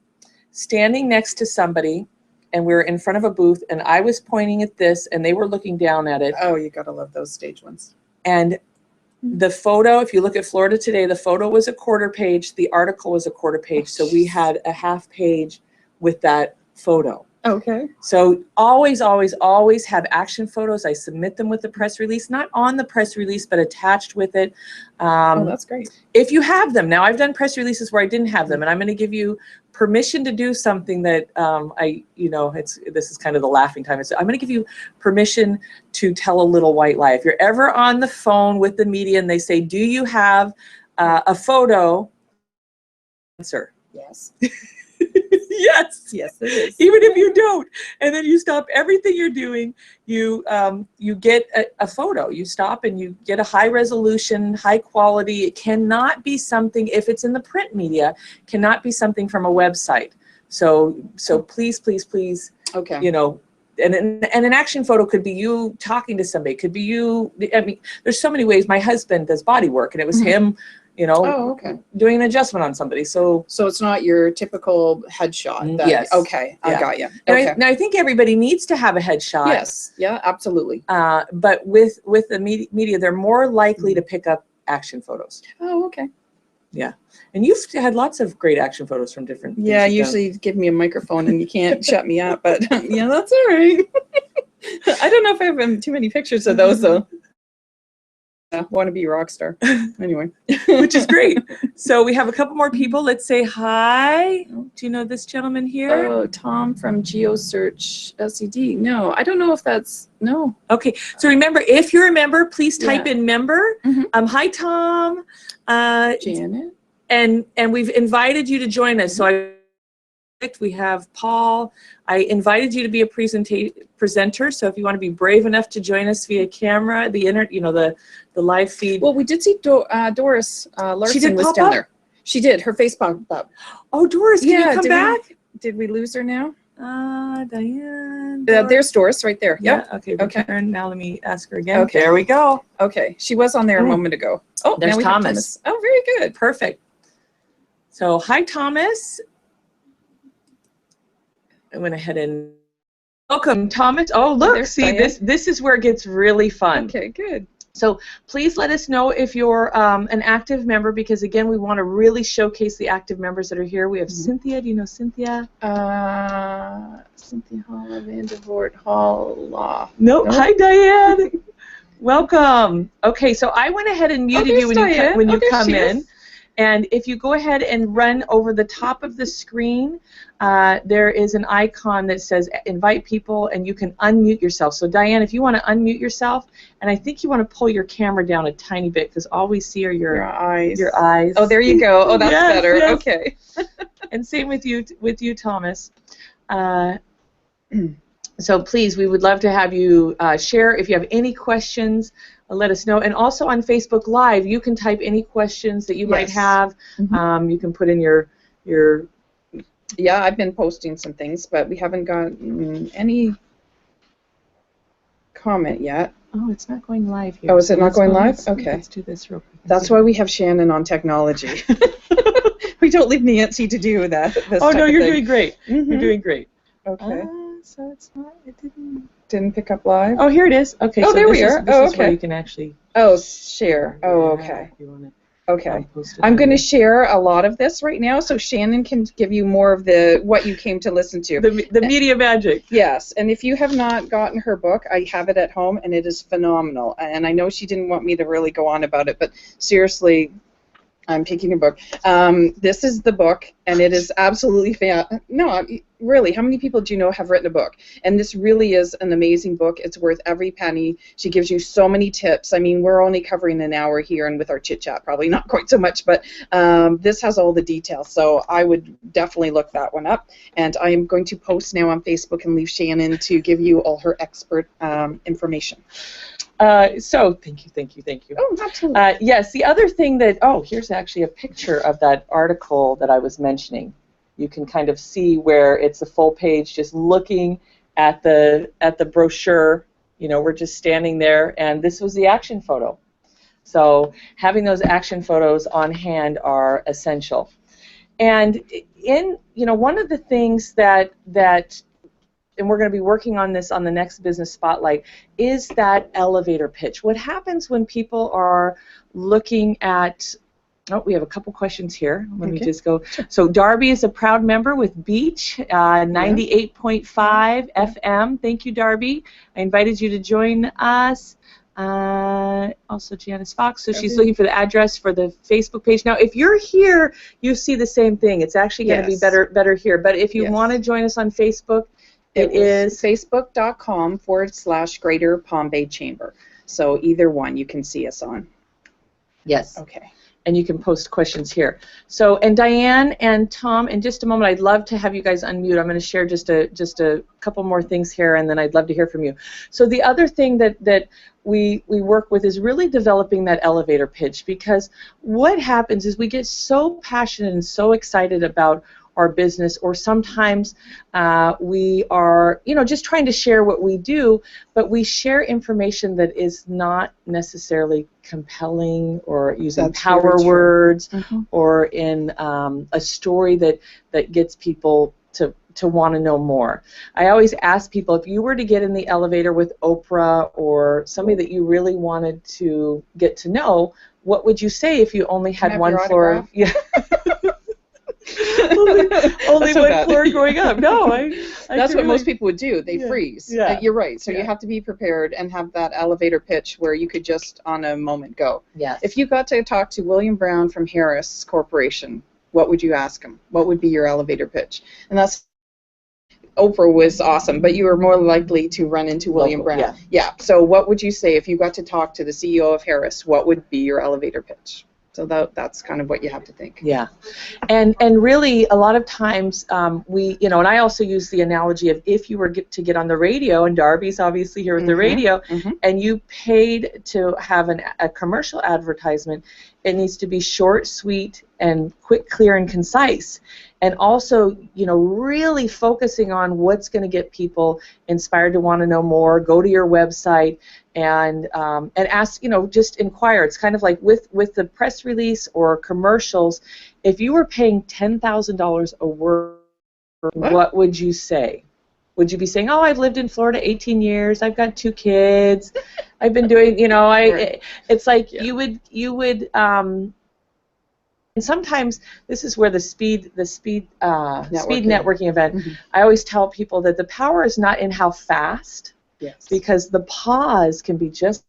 [SPEAKER 1] standing next to somebody, and we were in front of a booth and I was pointing at this and they were looking down at it.
[SPEAKER 3] Oh, you gotta love those stage ones.
[SPEAKER 1] And the photo, if you look at Florida Today, the photo was a quarter page, the article was a quarter page. So we had a half page with that photo.
[SPEAKER 3] Okay.
[SPEAKER 1] So always, always, always have action photos. I submit them with the press release, not on the press release, but attached with it.
[SPEAKER 3] Oh, that's great.
[SPEAKER 1] If you have them. Now, I've done press releases where I didn't have them, and I'm going to give you permission to do something that this is kind of the laughing time. I'm going to give you permission to tell a little white lie. If you're ever on the phone with the media and they say, do you have a photo? Answer.
[SPEAKER 3] Yes.
[SPEAKER 1] Yes.
[SPEAKER 3] Yes, it is.
[SPEAKER 1] Even if you don't, and then you stop everything you're doing, you get a photo. You stop and you get a high resolution, high quality. It cannot be something, if it's in the print media, cannot be something from a website. So please, please, please,
[SPEAKER 3] Okay.
[SPEAKER 1] And an action photo could be you talking to somebody. It could be you. I mean, there's so many ways. My husband does body work, and it was him.
[SPEAKER 3] Oh, okay.
[SPEAKER 1] Doing an adjustment on somebody. So
[SPEAKER 3] it's not your typical headshot.
[SPEAKER 1] Yes.
[SPEAKER 3] Okay. I
[SPEAKER 1] Yeah.
[SPEAKER 3] got you.
[SPEAKER 1] and
[SPEAKER 3] Okay.
[SPEAKER 1] I think everybody needs to have a headshot.
[SPEAKER 3] Yes. Yeah, absolutely.
[SPEAKER 1] But with the media, they're more likely to pick up action photos.
[SPEAKER 3] Oh, okay.
[SPEAKER 1] And you've had lots of great action photos from different. things
[SPEAKER 3] Yeah,
[SPEAKER 1] you've done.
[SPEAKER 3] usually give me a microphone and you can't shut me up, but yeah, that's all right. I don't know if I have too many pictures of those though. want to be a rock star. Anyway.
[SPEAKER 1] which is great. So we have a couple more people. Let's say hi. Do you know this gentleman here?
[SPEAKER 3] Oh, Tom from GeoSearch SED. No, I don't know if that's, no.
[SPEAKER 1] Okay, so remember, if you're a member, please type
[SPEAKER 3] Yeah.
[SPEAKER 1] in member.
[SPEAKER 3] Mhm.
[SPEAKER 1] Hi, Tom.
[SPEAKER 3] Janet?
[SPEAKER 1] And we've invited you to join us. So we have Paul. I invited you to be a presenter. So if you want to be brave enough to join us via camera, the live feed.
[SPEAKER 3] Well, we did see Doris Larson
[SPEAKER 1] did
[SPEAKER 3] was
[SPEAKER 1] pop
[SPEAKER 3] down
[SPEAKER 1] up?
[SPEAKER 3] there. She did. Her face popped up.
[SPEAKER 1] Oh, Doris, can you come
[SPEAKER 3] did
[SPEAKER 1] back?
[SPEAKER 3] Did we lose her now?
[SPEAKER 1] Diane.
[SPEAKER 3] There's Doris right there. Yep.
[SPEAKER 1] Yeah. Okay.
[SPEAKER 3] Okay.
[SPEAKER 1] Return. Now let me ask her again.
[SPEAKER 3] Okay.
[SPEAKER 1] There we go.
[SPEAKER 3] Okay. She was on there a moment ago. Oh,
[SPEAKER 1] There's
[SPEAKER 3] now we have
[SPEAKER 1] Thomas.
[SPEAKER 3] Oh, very good.
[SPEAKER 1] Perfect. So hi, Thomas. I went ahead and welcome, Thomas. Oh, look,
[SPEAKER 3] There's
[SPEAKER 1] see
[SPEAKER 3] Diane.
[SPEAKER 1] this is where it gets really fun.
[SPEAKER 3] Okay, good.
[SPEAKER 1] So please let us know if you're an active member, because again, we want to really showcase the active members that are here. We have Cynthia. Do you know Cynthia?
[SPEAKER 3] Cynthia Hall, Vandervoort Hall Law.
[SPEAKER 1] No.
[SPEAKER 3] Nope.
[SPEAKER 1] Hi, Diane. Welcome. Okay, so I went ahead and muted you when
[SPEAKER 3] Diane.
[SPEAKER 1] you
[SPEAKER 3] There
[SPEAKER 1] come
[SPEAKER 3] she
[SPEAKER 1] in.
[SPEAKER 3] is.
[SPEAKER 1] And if you go ahead and run over the top of the screen, there is an icon that says invite people, and you can unmute yourself. So Diane, if you want to unmute yourself, and I think you want to pull your camera down a tiny bit, because all we see are your
[SPEAKER 3] eyes.
[SPEAKER 1] Your eyes.
[SPEAKER 3] Oh, there you go. Oh, that's
[SPEAKER 1] Yes,
[SPEAKER 3] better.
[SPEAKER 1] yes.
[SPEAKER 3] Okay.
[SPEAKER 1] And same with you, Thomas. So please, we would love to have you share. If you have any questions, let us know. And also on Facebook Live, you can type any questions that you might
[SPEAKER 3] Yes.
[SPEAKER 1] have. You can put in your.
[SPEAKER 3] Yeah, I've been posting some things, but we haven't gotten any comment yet.
[SPEAKER 1] Oh, it's not going live here.
[SPEAKER 3] Oh, is it not
[SPEAKER 1] let's
[SPEAKER 3] going
[SPEAKER 1] go-
[SPEAKER 3] live?
[SPEAKER 1] let's-
[SPEAKER 3] Okay.
[SPEAKER 1] Let's do this real quick.
[SPEAKER 3] That's why we have Shannon on technology. We don't leave Nancy to do that. this
[SPEAKER 1] Oh
[SPEAKER 3] type
[SPEAKER 1] no,
[SPEAKER 3] of
[SPEAKER 1] you're
[SPEAKER 3] thing.
[SPEAKER 1] doing great. You're
[SPEAKER 3] Mhm.
[SPEAKER 1] doing great.
[SPEAKER 3] Okay.
[SPEAKER 1] So it's not. It didn't.
[SPEAKER 3] Didn't pick up live.
[SPEAKER 1] Oh, here it is. Okay.
[SPEAKER 3] Oh,
[SPEAKER 1] so
[SPEAKER 3] there
[SPEAKER 1] this
[SPEAKER 3] we
[SPEAKER 1] is,
[SPEAKER 3] are.
[SPEAKER 1] This
[SPEAKER 3] Oh,
[SPEAKER 1] is where
[SPEAKER 3] okay.
[SPEAKER 1] you can actually.
[SPEAKER 3] Oh, share. Oh,
[SPEAKER 1] Yeah,
[SPEAKER 3] okay.
[SPEAKER 1] if you wanna,
[SPEAKER 3] Okay.
[SPEAKER 1] post it
[SPEAKER 3] I'm
[SPEAKER 1] on
[SPEAKER 3] going to
[SPEAKER 1] there.
[SPEAKER 3] share a lot of this right now, so Shannon can give you more of the what you came to listen to.
[SPEAKER 1] the media magic.
[SPEAKER 3] Yes, and if you have not gotten her book, I have it at home, and it is phenomenal. And I know she didn't want me to really go on about it, but seriously, I'm picking a book. This is the book, and it is absolutely no, really. How many people do you know have written a book? And this really is an amazing book. It's worth every penny. She gives you so many tips. I mean, we're only covering an hour here, and with our chit chat, probably not quite so much. But this has all the details, so I would definitely look that one up. And I am going to post now on Facebook and leave Shannon to give you all her expert information.
[SPEAKER 1] So thank you.
[SPEAKER 3] Oh, absolutely.
[SPEAKER 1] Yes, the other thing that, here's actually a picture of that article that I was mentioning. You can kind of see where it's a full page, just looking at the brochure. You know, we're just standing there, and this was the action photo. So having those action photos on hand are essential. And one of the things that and we're going to be working on this on the next Business Spotlight, is that elevator pitch. What happens when people are looking at, we have a couple questions here. Let me just go. So Darby is a proud member with Beach, 98.5 FM. Thank you, Darby. I invited you to join us. Also Janice Fox, so she's looking for the address for the Facebook page. Now, if you're here, you see the same thing. It's actually going to be better here. But if you want to join us on Facebook, it is
[SPEAKER 3] facebook.com/Greater Palm Bay Chamber. So either one you can see us on.
[SPEAKER 1] Yes.
[SPEAKER 3] Okay.
[SPEAKER 1] And you can post questions here. So, and Diane and Tom, in just a moment, I'd love to have you guys unmute. I'm going to share just a couple more things here, and then I'd love to hear from you. So the other thing that we work with is really developing that elevator pitch, because what happens is we get so passionate and so excited about our business, or sometimes we are, just trying to share what we do, but we share information that is not necessarily compelling, or using power words, or in a story that gets people to want to know more. I always ask people, if you were to get in the elevator with Oprah or somebody that you really wanted to get to know, what would you say if you only had one floor? Yeah. only
[SPEAKER 2] so
[SPEAKER 1] one
[SPEAKER 2] bad.
[SPEAKER 1] floor going up. No,
[SPEAKER 2] That's what most people would do. They
[SPEAKER 1] Yeah.
[SPEAKER 2] freeze.
[SPEAKER 1] Yeah.
[SPEAKER 2] You're right. So
[SPEAKER 1] Yeah.
[SPEAKER 2] you have to be prepared and have that elevator pitch where you could just on a moment go.
[SPEAKER 1] Yes.
[SPEAKER 2] If you got to talk to William Brown from Harris Corporation, what would you ask him? What would be your elevator pitch? And that's Oprah was awesome, but you were more likely to run into William
[SPEAKER 1] Local,
[SPEAKER 2] Brown.
[SPEAKER 1] yeah.
[SPEAKER 2] So what would you say if you got to talk to the CEO of Harris? What would be your elevator pitch? So that's kind of what you have to think.
[SPEAKER 1] Yeah, and really a lot of times we, you know, and I also use the analogy of if you were to get on the radio, and Darby's obviously here with the radio, and you paid to have a commercial advertisement, it needs to be short, sweet, and quick, clear, and concise. And also, you know, really focusing on what's going to get people inspired to want to know more. Go to your website and ask, you know, just inquire. It's kind of like with the press release or commercials. If you were paying $10,000 a word, what would you say? Would you be saying, "Oh, I've lived in Florida 18 years. I've got 2 kids. I've been doing, you know, it's like you would. And sometimes this is where the speed networking event. I always tell people that the power is not in how fast, because the pause can be just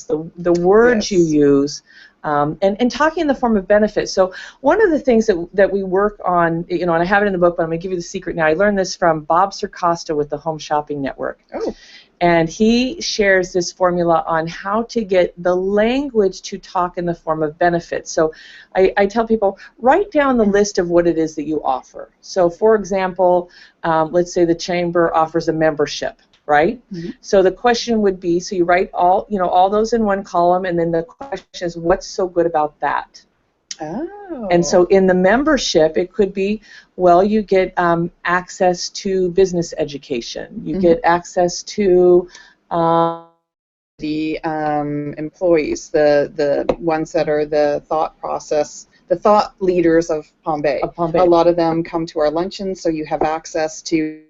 [SPEAKER 1] the words you use, and talking in the form of benefit. So one of the things that we work on, you know, and I have it in the book, but I'm going to give you the secret now. I learned this from Bob Circosta with the Home Shopping Network.
[SPEAKER 2] Oh.
[SPEAKER 1] And he shares this formula on how to get the language to talk in the form of benefits. So I tell people, write down the list of what it is that you offer. So for example, let's say the chamber offers a membership, right? So the question would be, so you write all those in one column, and then the question is, what's so good about that?
[SPEAKER 2] Oh.
[SPEAKER 1] And so in the membership, it could be, well, you get access to business education. You get access to
[SPEAKER 2] the employees, the ones that are the thought leaders of Palm Bay. A lot of them come to our luncheons, so you have access to.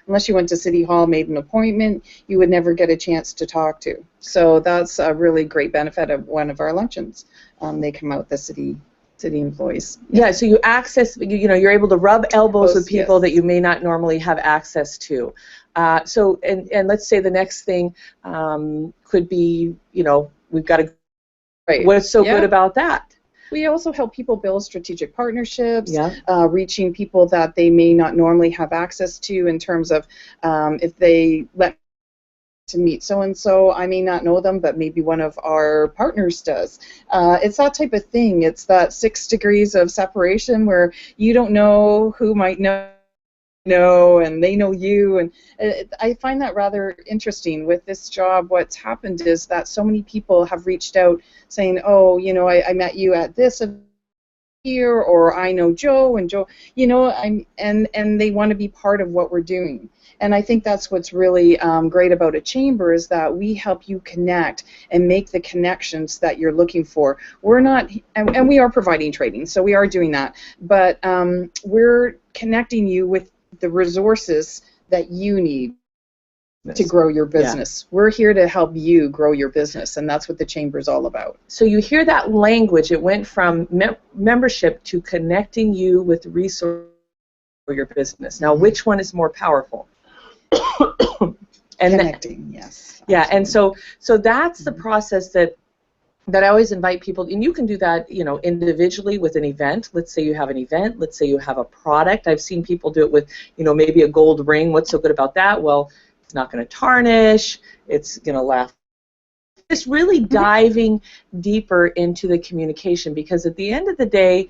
[SPEAKER 2] Unless you went to City Hall, made an appointment, you would never get a chance to talk to. So that's a really great benefit of one of our luncheons. They come out, the city employees.
[SPEAKER 1] Yeah, so you access, you know, you're able to rub elbows with people
[SPEAKER 2] yes.
[SPEAKER 1] that you may not normally have access to. So, and let's say the next thing could be, you know, we've got to.
[SPEAKER 2] Right.
[SPEAKER 1] What's so good about that?
[SPEAKER 2] We also help people build strategic partnerships, reaching people that they may not normally have access to in terms of if they let to meet so-and-so, I may not know them, but maybe one of our partners does. It's that type of thing. It's that 6 degrees of separation where you don't know who might know, and they know you, and I find that rather interesting with this job. What's happened is that so many people have reached out saying, oh, you know, I met you at this here, or I know Joe, and Joe, you know, and they want to be part of what we're doing. And I think that's what's really great about a chamber, is that we help you connect and make the connections that you're looking for. We're not, and we are providing training, so we are doing that, but we're connecting you with the resources that you need to grow your business. We're here to help you grow your business, and that's what the chamber is all about.
[SPEAKER 1] So you hear that language. It went from membership to connecting you with resources for your business. Now, which one is more powerful? And
[SPEAKER 2] connecting, yes.
[SPEAKER 1] Yeah, and so that's the process that I always invite people, and you can do that, you know, individually with an event. Let's say you have an event. Let's say you have a product. I've seen people do it with, you know, maybe a gold ring. What's so good about that? Well, it's not going to tarnish. It's going to last. Just really diving deeper into the communication, because at the end of the day,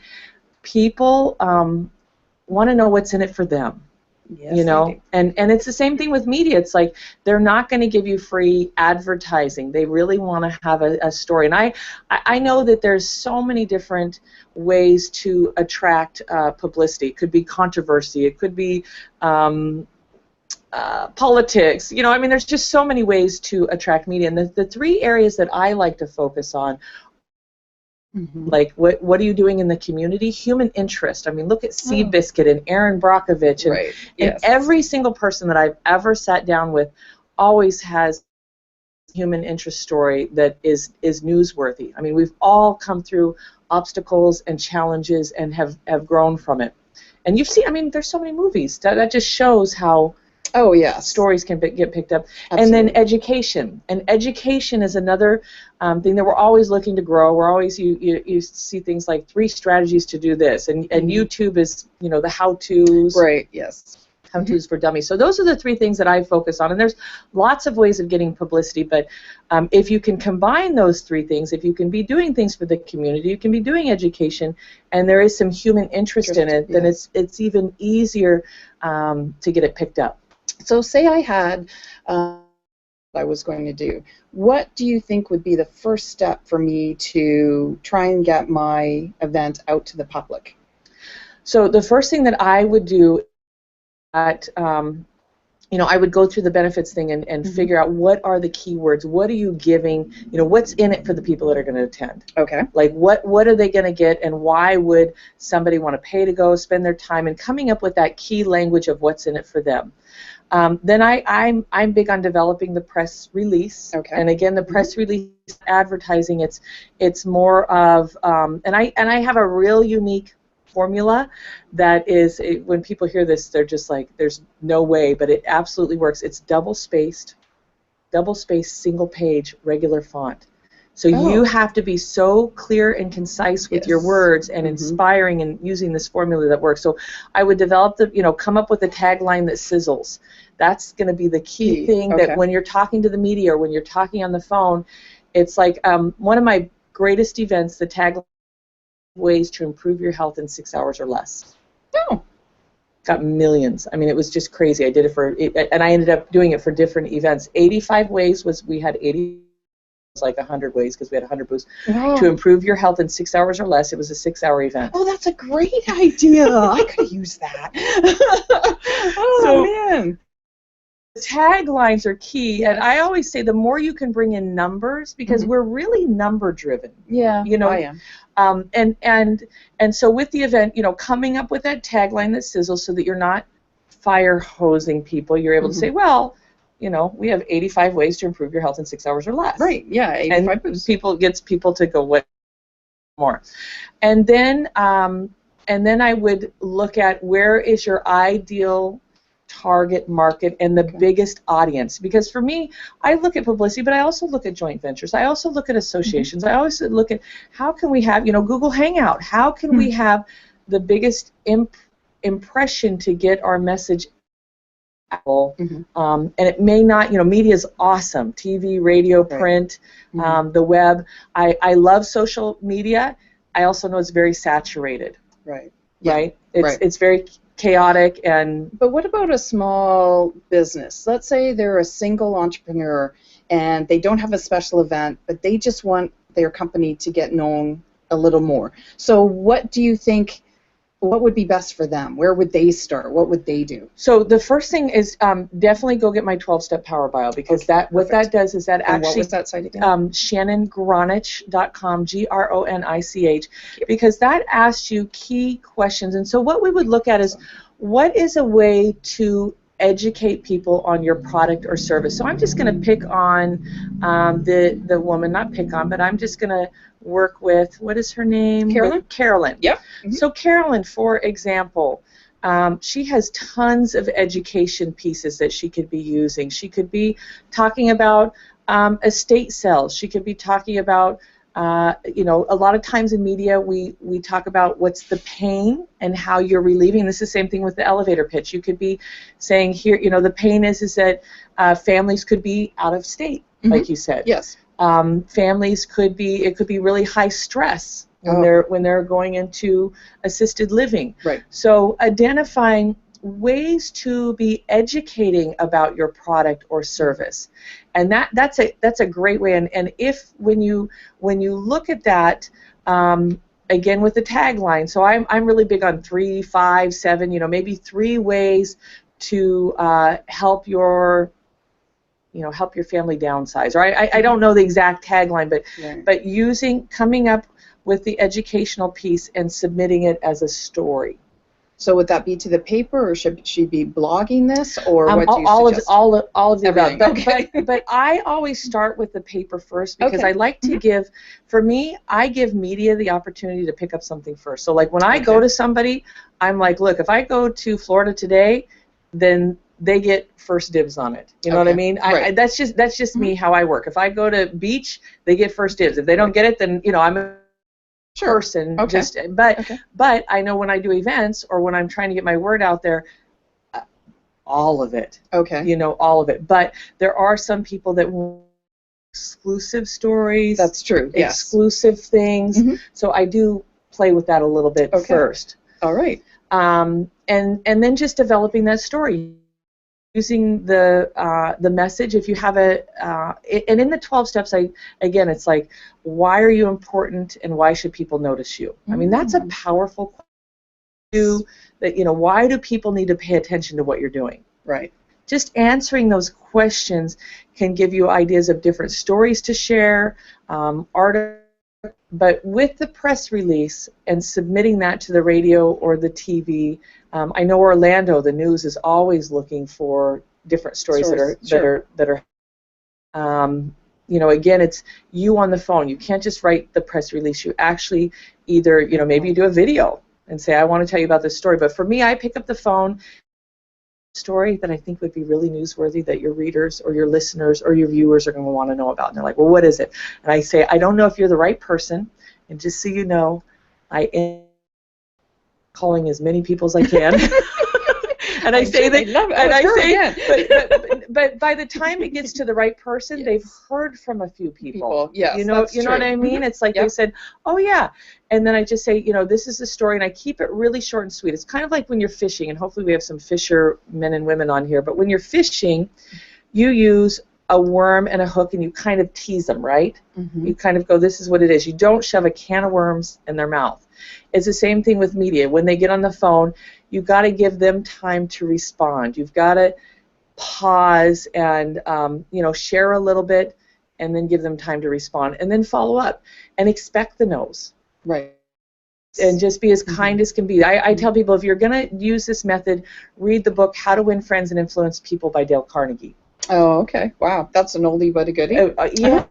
[SPEAKER 1] people want to know what's in it for them.
[SPEAKER 2] Yes,
[SPEAKER 1] you know, and it's the same thing with media. It's like they're not going to give you free advertising. They really want to have a story. And I know that there's so many different ways to attract publicity. It could be controversy. It could be politics. You know, I mean, there's just so many ways to attract media. And the 3 areas that I like to focus on, like what are you doing in the community? Human interest. I mean, look at Seabiscuit and Aaron Brockovich, and, and every single person that I've ever sat down with always has a human interest story that is newsworthy. I mean, we've all come through obstacles and challenges and have grown from it. And you've seen, I mean, there's so many movies that just shows how
[SPEAKER 3] Oh, yes.
[SPEAKER 1] stories can get picked up.
[SPEAKER 3] Absolutely.
[SPEAKER 1] And then education. And education is another thing that we're always looking to grow. We're always, you see things like 3 strategies to do this. And YouTube is, the how-tos.
[SPEAKER 3] Right, yes.
[SPEAKER 1] How-tos for dummies. So those are the 3 things that I focus on. And there's lots of ways of getting publicity, but if you can combine those 3 things, if you can be doing things for the community, you can be doing education, and there is some human interest in it, then it's even easier to get it picked up.
[SPEAKER 3] So say I had I was going to do. What do you think would be the first step for me to try and get my event out to the public?
[SPEAKER 1] So the first thing that I would do at I would go through the benefits thing and figure out what are the keywords, what are you giving, what's in it for the people that are going to attend.
[SPEAKER 3] Okay.
[SPEAKER 1] Like what are they going to get, and why would somebody want to pay to go, spend their time, and coming up with that key language of what's in it for them. Then I'm big on developing the press release.
[SPEAKER 3] Okay.
[SPEAKER 1] And again, the press release advertising, it's more of and I have a real unique formula that is, when people hear this, they're just like, there's no way, but it absolutely works. It's double spaced, single page, regular font. So you have to be so clear and concise with your words and inspiring, and using this formula that works. So I would develop come up with a tagline that sizzles. That's going to be the key thing, that when you're talking to the media or when you're talking on the phone, it's like one of my greatest events, the tagline, ways to improve your health in 6 hours or less.
[SPEAKER 3] Oh.
[SPEAKER 1] Got millions. I mean, it was just crazy. I did it and I ended up doing it for different events. 85 ways we had 80, like 100 ways, because we had 100 booths, to improve your health in 6 hours or less. It was a 6-hour event.
[SPEAKER 3] Oh, that's a great idea. I could use that. Man.
[SPEAKER 1] Taglines are key, and I always say the more you can bring in numbers, because we're really number driven.
[SPEAKER 3] Yeah, I am.
[SPEAKER 1] And so with the event, coming up with that tagline that sizzles, so that you're not fire hosing people, you're able to say, well, we have 85 ways to improve your health in 6 hours or less.
[SPEAKER 3] Right. Yeah. 85
[SPEAKER 1] and gets people to go, what more? And then I would look at where is your ideal target market and the biggest audience, because for me, I look at publicity, but I also look at joint ventures. I also look at associations. I always look at how can we have, Google Hangout, how can we have the biggest impression to get our message out. And it may not, media is awesome, TV, radio, print, the web. I love social media. I also know it's very saturated.
[SPEAKER 3] Right.
[SPEAKER 1] Right? It's very chaotic.
[SPEAKER 3] But what about a small business? Let's say they're a single entrepreneur and they don't have a special event, but they just want their company to get known a little more. So what do you think, what would be best for them? Where would they start? What would they do?
[SPEAKER 1] So the first thing is definitely go get my 12-step power bio, because what that does is that
[SPEAKER 3] And
[SPEAKER 1] actually,
[SPEAKER 3] what was that site again?
[SPEAKER 1] ShannonGronich.com, Gronich, because that asks you key questions. And so what we would look at is, what is a way to educate people on your product or service? So I'm just going to pick on the woman, not pick on, but I'm just going to work with, what is her name?
[SPEAKER 3] Carolyn?
[SPEAKER 1] Carolyn.
[SPEAKER 3] Yep.
[SPEAKER 1] So Carolyn, for example, she has tons of education pieces that she could be using. She could be talking about estate sales. She could be talking about, a lot of times in media we talk about what's the pain and how you're relieving. This is the same thing with the elevator pitch. You could be saying here, the pain is that families could be out of state, like you said.
[SPEAKER 3] Yes.
[SPEAKER 1] Families could be really high stress when they're going into assisted living.
[SPEAKER 3] Right.
[SPEAKER 1] So identifying ways to be educating about your product or service, and that's a great way. And if when you look at that, again with the tagline, so I'm really big on 3, 5, 7, maybe 3 ways to help your family downsize. Or I don't know the exact tagline, but coming up with the educational piece and submitting it as a story.
[SPEAKER 3] So would that be to the paper, or should she be blogging this, or what do you
[SPEAKER 1] all
[SPEAKER 3] suggest?
[SPEAKER 1] of the above.
[SPEAKER 3] Everything,
[SPEAKER 1] But I always start with the paper first because
[SPEAKER 3] Okay.
[SPEAKER 1] I like to give. For me, I give media the opportunity to pick up something first. So like when I go
[SPEAKER 3] Okay.
[SPEAKER 1] to somebody, I'm like, look, if I go to Florida today, then they get first dibs on it. You know what I
[SPEAKER 3] Okay.
[SPEAKER 1] mean?
[SPEAKER 3] Right.
[SPEAKER 1] That's just me how I work. If I go to beach, they get first dibs. If they don't get it, then I'm a person.
[SPEAKER 3] Okay.
[SPEAKER 1] Just but
[SPEAKER 3] Okay.
[SPEAKER 1] but I know when I do events or when I'm trying to get my word out there, all of it.
[SPEAKER 3] Okay.
[SPEAKER 1] All of it. But there are some people that want exclusive stories,
[SPEAKER 3] That's true. Yes.
[SPEAKER 1] exclusive things.
[SPEAKER 3] Mhm.
[SPEAKER 1] So I do play with that a little bit
[SPEAKER 3] Okay.
[SPEAKER 1] first.
[SPEAKER 3] All right.
[SPEAKER 1] And then just developing that story, using the message. If you have and in the 12 steps, again, it's like, why are you important and why should people notice you? I mean, that's a powerful question. Why do people need to pay attention to what you're doing?
[SPEAKER 3] Right.
[SPEAKER 1] Just answering those questions can give you ideas of different stories to share, art. But with the press release and submitting that to the radio or the TV, I know Orlando, the news is always looking for different stories
[SPEAKER 3] Sure.
[SPEAKER 1] that are. Again, it's you on the phone. You can't just write the press release. You actually either, maybe you do a video and say, I want to tell you about this story. But for me, I pick up the phone, story that I think would be really newsworthy that your readers or your listeners or your viewers are going to want to know about. And they're like, well, what is it? And I say, I don't know if you're the right person. And just so you know, I am calling as many people as I can. And I say that, and I say, but by the time it gets to the right person, they've heard from a few people.
[SPEAKER 3] Yes,
[SPEAKER 1] you know what I mean? It's like they said, oh yeah, and then I just say, this is the story, and I keep it really short and sweet. It's kind of like when you're fishing, and hopefully we have some fisher men and women on here. But when you're fishing, you use a worm and a hook, and you kind of tease them, right?
[SPEAKER 3] Mm-hmm.
[SPEAKER 1] You kind of go, this is what it is. You don't shove a can of worms in their mouth. It's the same thing with media. When they get on the phone, you've got to give them time to respond. You've got to pause and share a little bit, and then give them time to respond, and then follow up, and expect the no's.
[SPEAKER 3] Right.
[SPEAKER 1] And just be as kind as can be. I tell people, if you're going to use this method, read the book How to Win Friends and Influence People by Dale Carnegie.
[SPEAKER 3] Oh, okay. Wow, that's an oldie but a goodie.
[SPEAKER 1] Yeah.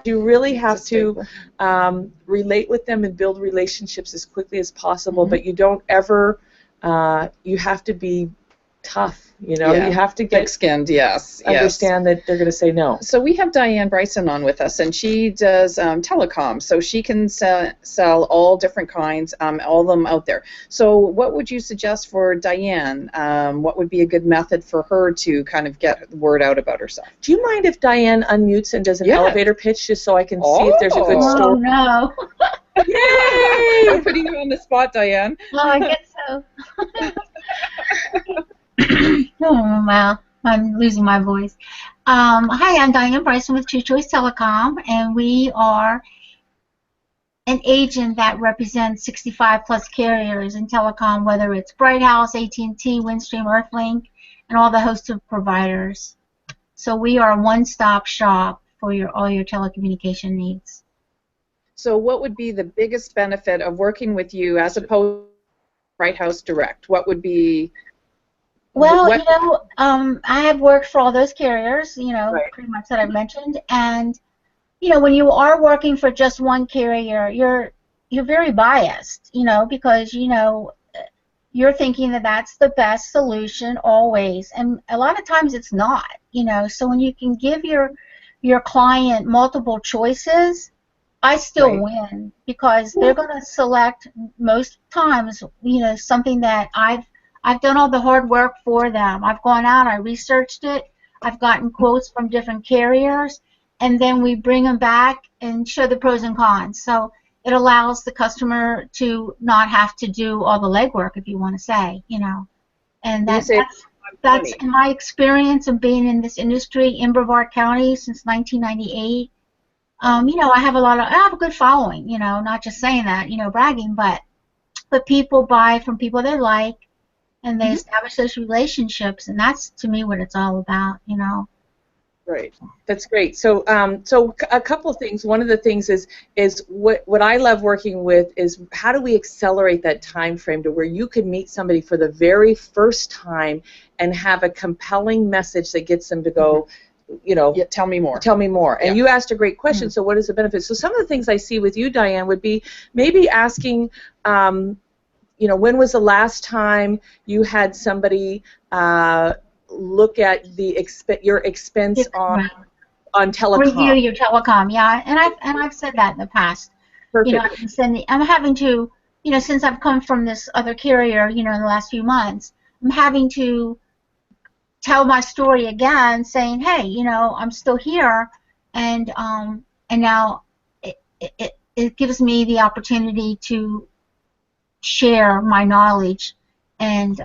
[SPEAKER 1] You really have to relate with them and build relationships as quickly as possible, but you don't ever, you have to be tough, you have to get
[SPEAKER 3] thick-skinned,
[SPEAKER 1] understand that they're going to say no.
[SPEAKER 3] So we have Diane Bryson on with us, and she does telecom, so she can sell all different kinds, all of them out there. So what would you suggest for Diane? What would be a good method for her to kind of get the word out about herself?
[SPEAKER 1] Do you mind if Diane unmutes and does an elevator pitch just so I can see if there's a good story?
[SPEAKER 4] Oh, no.
[SPEAKER 3] Yay! I'm putting you on the spot, Diane.
[SPEAKER 4] Well, I guess so. Oh, well, I'm losing my voice. Hi, I'm Diane Bryson with True Choice Telecom, and we are an agent that represents 65-plus carriers in telecom, whether it's Bright House, AT&T, Windstream, Earthlink, and all the host of providers. So we are a one-stop shop for all your telecommunication needs.
[SPEAKER 3] So what would be the biggest benefit of working with you as opposed to Bright House Direct? What would be...
[SPEAKER 4] Well, I have worked for all those carriers, pretty much that I've mentioned, and, when you are working for just one carrier, you're very biased, because, you're thinking that that's the best solution always, and a lot of times it's not, so when you can give your client multiple choices, I still win, because they're going to select most times, something that I've done all the hard work for them. I've gone out, I researched it, I've gotten quotes from different carriers, and then we bring them back and show the pros and cons. So it allows the customer to not have to do all the legwork, if you want to say, And that's in my experience of being in this industry in Brevard County since 1998. I have a good following, not just saying that, bragging, but people buy from people they like, and they establish those relationships, and that's, to me, what it's all about,
[SPEAKER 3] Right.
[SPEAKER 1] That's great. So, a couple of things. One of the things is what I love working with is how do we accelerate that time frame to where you could meet somebody for the very first time and have a compelling message that gets them to go, you know,
[SPEAKER 3] Yeah, tell me more.
[SPEAKER 1] tell me more. And
[SPEAKER 3] Yeah.
[SPEAKER 1] you asked a great question. So, what is the benefit? So, some of the things I see with you, Diane, would be maybe asking, you know, when was the last time you had somebody look at your expense
[SPEAKER 4] Right.
[SPEAKER 1] on telecom?
[SPEAKER 4] Review your telecom, yeah, and I've said that in the past.
[SPEAKER 1] Perfect.
[SPEAKER 4] You know, I'm having to, you know, since I've come from this other carrier, you know, in the last few months, I'm having to tell my story again, saying, hey, you know, I'm still here, and now it gives me the opportunity to share my knowledge and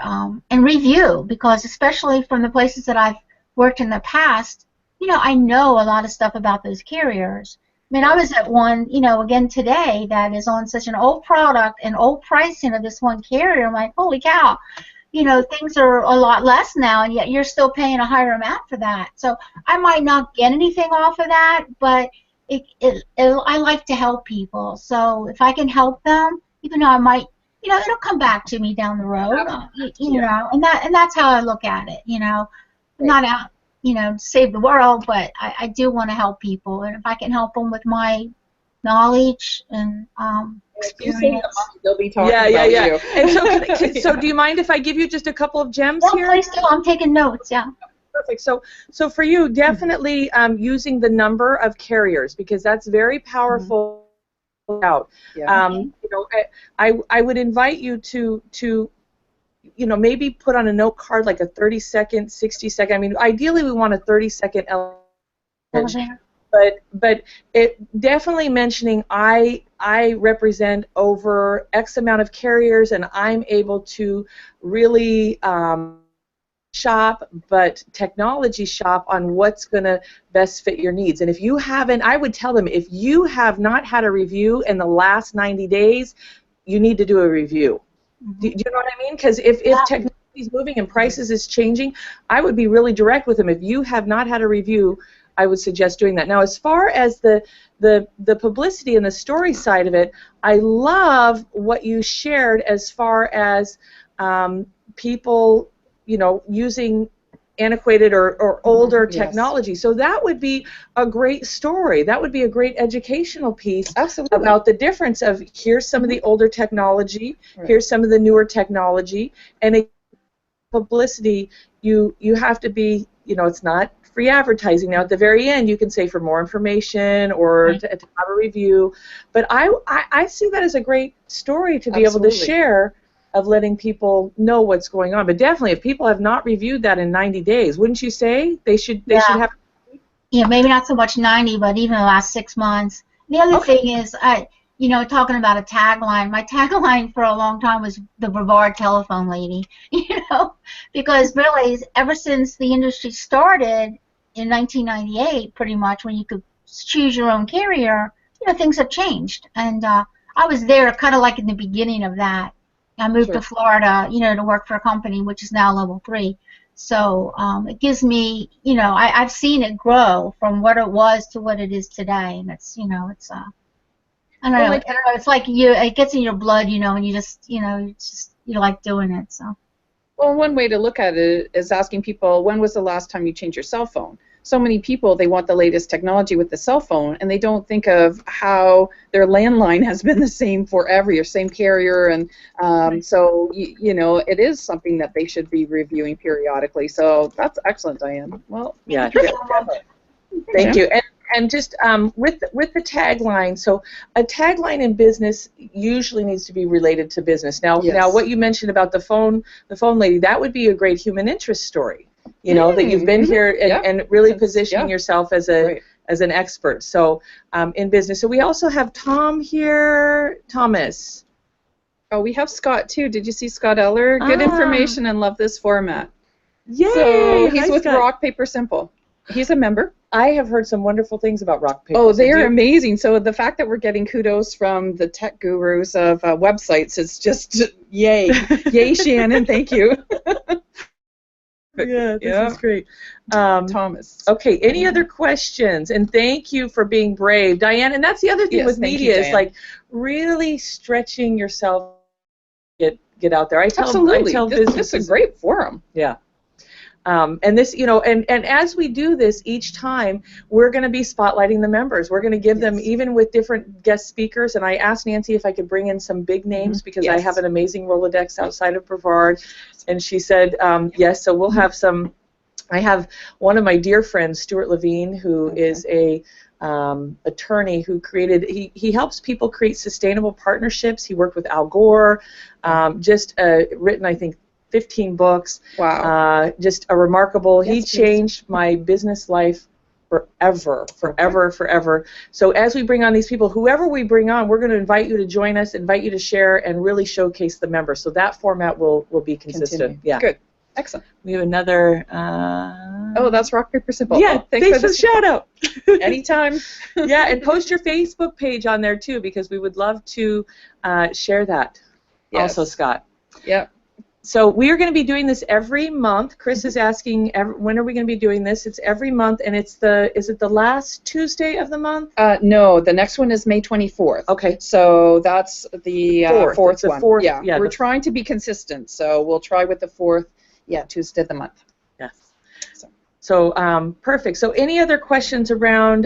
[SPEAKER 4] review, because especially from the places that I've worked in the past, you know, I know a lot of stuff about those carriers. I mean, I was at one, you know, again today that is on such an old product and old pricing of this one carrier. I'm like, holy cow, you know, things are a lot less now, and yet you're still paying a higher amount for that. So I might not get anything off of that, but I like to help people. So if I can help them, even though I might, you know, it'll come back to me down the road, you know, and that's how I look at it. You know, I'm not out, you know, to save the world, but I do want to help people, and if I can help them with my knowledge and experience.
[SPEAKER 3] They'll be talking
[SPEAKER 1] Yeah.
[SPEAKER 3] about you.
[SPEAKER 1] And so do you mind if I give you just a couple of gems
[SPEAKER 4] Well,
[SPEAKER 1] here?
[SPEAKER 4] please do. I'm taking notes. Yeah.
[SPEAKER 1] Perfect. So for you, definitely using the number of carriers, because that's very powerful. Out.
[SPEAKER 3] Yeah.
[SPEAKER 1] You know, I would invite you to you know, maybe put on a note card like a 30-second, 60-second. I mean, ideally we want a 30-second message, but it definitely mentioning I represent over X amount of carriers, and I'm able to really shop, but technology shop on what's going to best fit your needs. And if you haven't, I would tell them, if you have not had a review in the last 90 days, you need to do a review. Do you know what I mean? Because if technology is moving and prices is changing, I would be really direct with them. If you have not had a review, I would suggest doing that. Now, as far as the publicity and the story side of it, I love what you shared as far as people, you know, using antiquated or older technology. So that would be a great story. That would be a great educational piece.
[SPEAKER 3] Absolutely.
[SPEAKER 1] About the difference of here's some of the older technology, here's some of the newer technology, and publicity, you have to be, you know, it's not free advertising. Now at the very end you can say for more information or to have a review, but I see that as a great story to be able to share, of letting people know what's going on. But definitely, if people have not reviewed that in 90 days, wouldn't you say they should have?
[SPEAKER 4] Yeah, maybe not so much 90, but even the last 6 months. The other thing is, you know, talking about a tagline. My tagline for a long time was the Brevard telephone lady. You know, because really, ever since the industry started in 1998, pretty much when you could choose your own carrier, you know, things have changed. And I was there, kind of like in the beginning of that. I moved to Florida, you know, to work for a company which is now level 3. So it gives me, you know, I've seen it grow from what it was to what it is today, and it's, you know, it's I don't know, it's like it gets in your blood, you know, and you just, you know, you like doing it. So.
[SPEAKER 3] Well, one way to look at it is asking people, when was the last time you changed your cell phone? So many people, they want the latest technology with the cell phone, and they don't think of how their landline has been the same forever, your same carrier, and so, you know, it is something that they should be reviewing periodically. So that's excellent, Diane. Well,
[SPEAKER 1] yeah, thank you. And just with the tagline, so a tagline in business usually needs to be related to business. Now, what you mentioned about the phone lady, that would be a great human interest story. You know, that you've been here and really positioning yourself as an expert. So in business. So we also have Tom here, Thomas.
[SPEAKER 3] Oh, we have Scott too. Did you see Scott Eller? Good information and love this format.
[SPEAKER 1] Yay!
[SPEAKER 3] So he's with
[SPEAKER 1] Scott.
[SPEAKER 3] Rock Paper Simple. He's a member.
[SPEAKER 1] I have heard some wonderful things about Rock Paper.
[SPEAKER 3] Oh, they are amazing. So the fact that we're getting kudos from the tech gurus of websites is just yay. Yay, Shannon. Thank you.
[SPEAKER 1] Yeah, this
[SPEAKER 2] Yeah.
[SPEAKER 1] is great.
[SPEAKER 2] Thomas.
[SPEAKER 1] Okay, any other questions? And thank you for being brave, Diane. And that's the other thing
[SPEAKER 2] Yes,
[SPEAKER 1] with
[SPEAKER 2] thank you,
[SPEAKER 1] media is
[SPEAKER 2] Diane.
[SPEAKER 1] like really stretching yourself. Get out there. I tell
[SPEAKER 2] Absolutely. This is
[SPEAKER 1] businesses.
[SPEAKER 2] a great forum.
[SPEAKER 1] Yeah. And this, you know, and as we do this each time, we're going to be spotlighting the members. We're going to give them,
[SPEAKER 2] Yes.
[SPEAKER 1] even with different guest speakers. And I asked Nancy if I could bring in some big names because I
[SPEAKER 2] Yes.
[SPEAKER 1] have an amazing Rolodex outside of Brevard. And she said, yes, so we'll have some. I have one of my dear friends, Stuart Levine, who is a attorney who created, he helps people create sustainable partnerships. He worked with Al Gore, just written, I think, 15 books.
[SPEAKER 2] Wow.
[SPEAKER 1] Just a remarkable, he
[SPEAKER 2] Yes, please.
[SPEAKER 1] changed my business life forever. So as we bring on these people, whoever we bring on, we're going to invite you to join us, invite you to share, and really showcase the members. So that format will be consistent.
[SPEAKER 2] Continue.
[SPEAKER 1] Yeah.
[SPEAKER 2] Good. Excellent.
[SPEAKER 1] We have another.
[SPEAKER 2] Oh, that's rock, paper, scissors.
[SPEAKER 1] yeah,
[SPEAKER 2] Oh, thanks
[SPEAKER 1] thanks
[SPEAKER 2] for
[SPEAKER 1] for the
[SPEAKER 2] this.
[SPEAKER 1] shout out.
[SPEAKER 2] Anytime.
[SPEAKER 1] Yeah, and post your Facebook page on there too, because we would love to share that.
[SPEAKER 2] Yes.
[SPEAKER 1] Also, Scott.
[SPEAKER 2] Yep.
[SPEAKER 1] So we are going to be doing this every month. Chris is asking, when are we going to be doing this? It's every month, and is it the last Tuesday of the month?
[SPEAKER 2] No, the next one is May 24th.
[SPEAKER 1] Okay.
[SPEAKER 2] So that's the
[SPEAKER 1] Fourth. It's the
[SPEAKER 2] one.
[SPEAKER 1] fourth,
[SPEAKER 2] Yeah,
[SPEAKER 1] yeah,
[SPEAKER 2] we're
[SPEAKER 1] the-
[SPEAKER 2] trying to be consistent, so we'll try with the fourth, Tuesday of the month.
[SPEAKER 1] Yes.
[SPEAKER 2] So.
[SPEAKER 1] So perfect. So any other questions around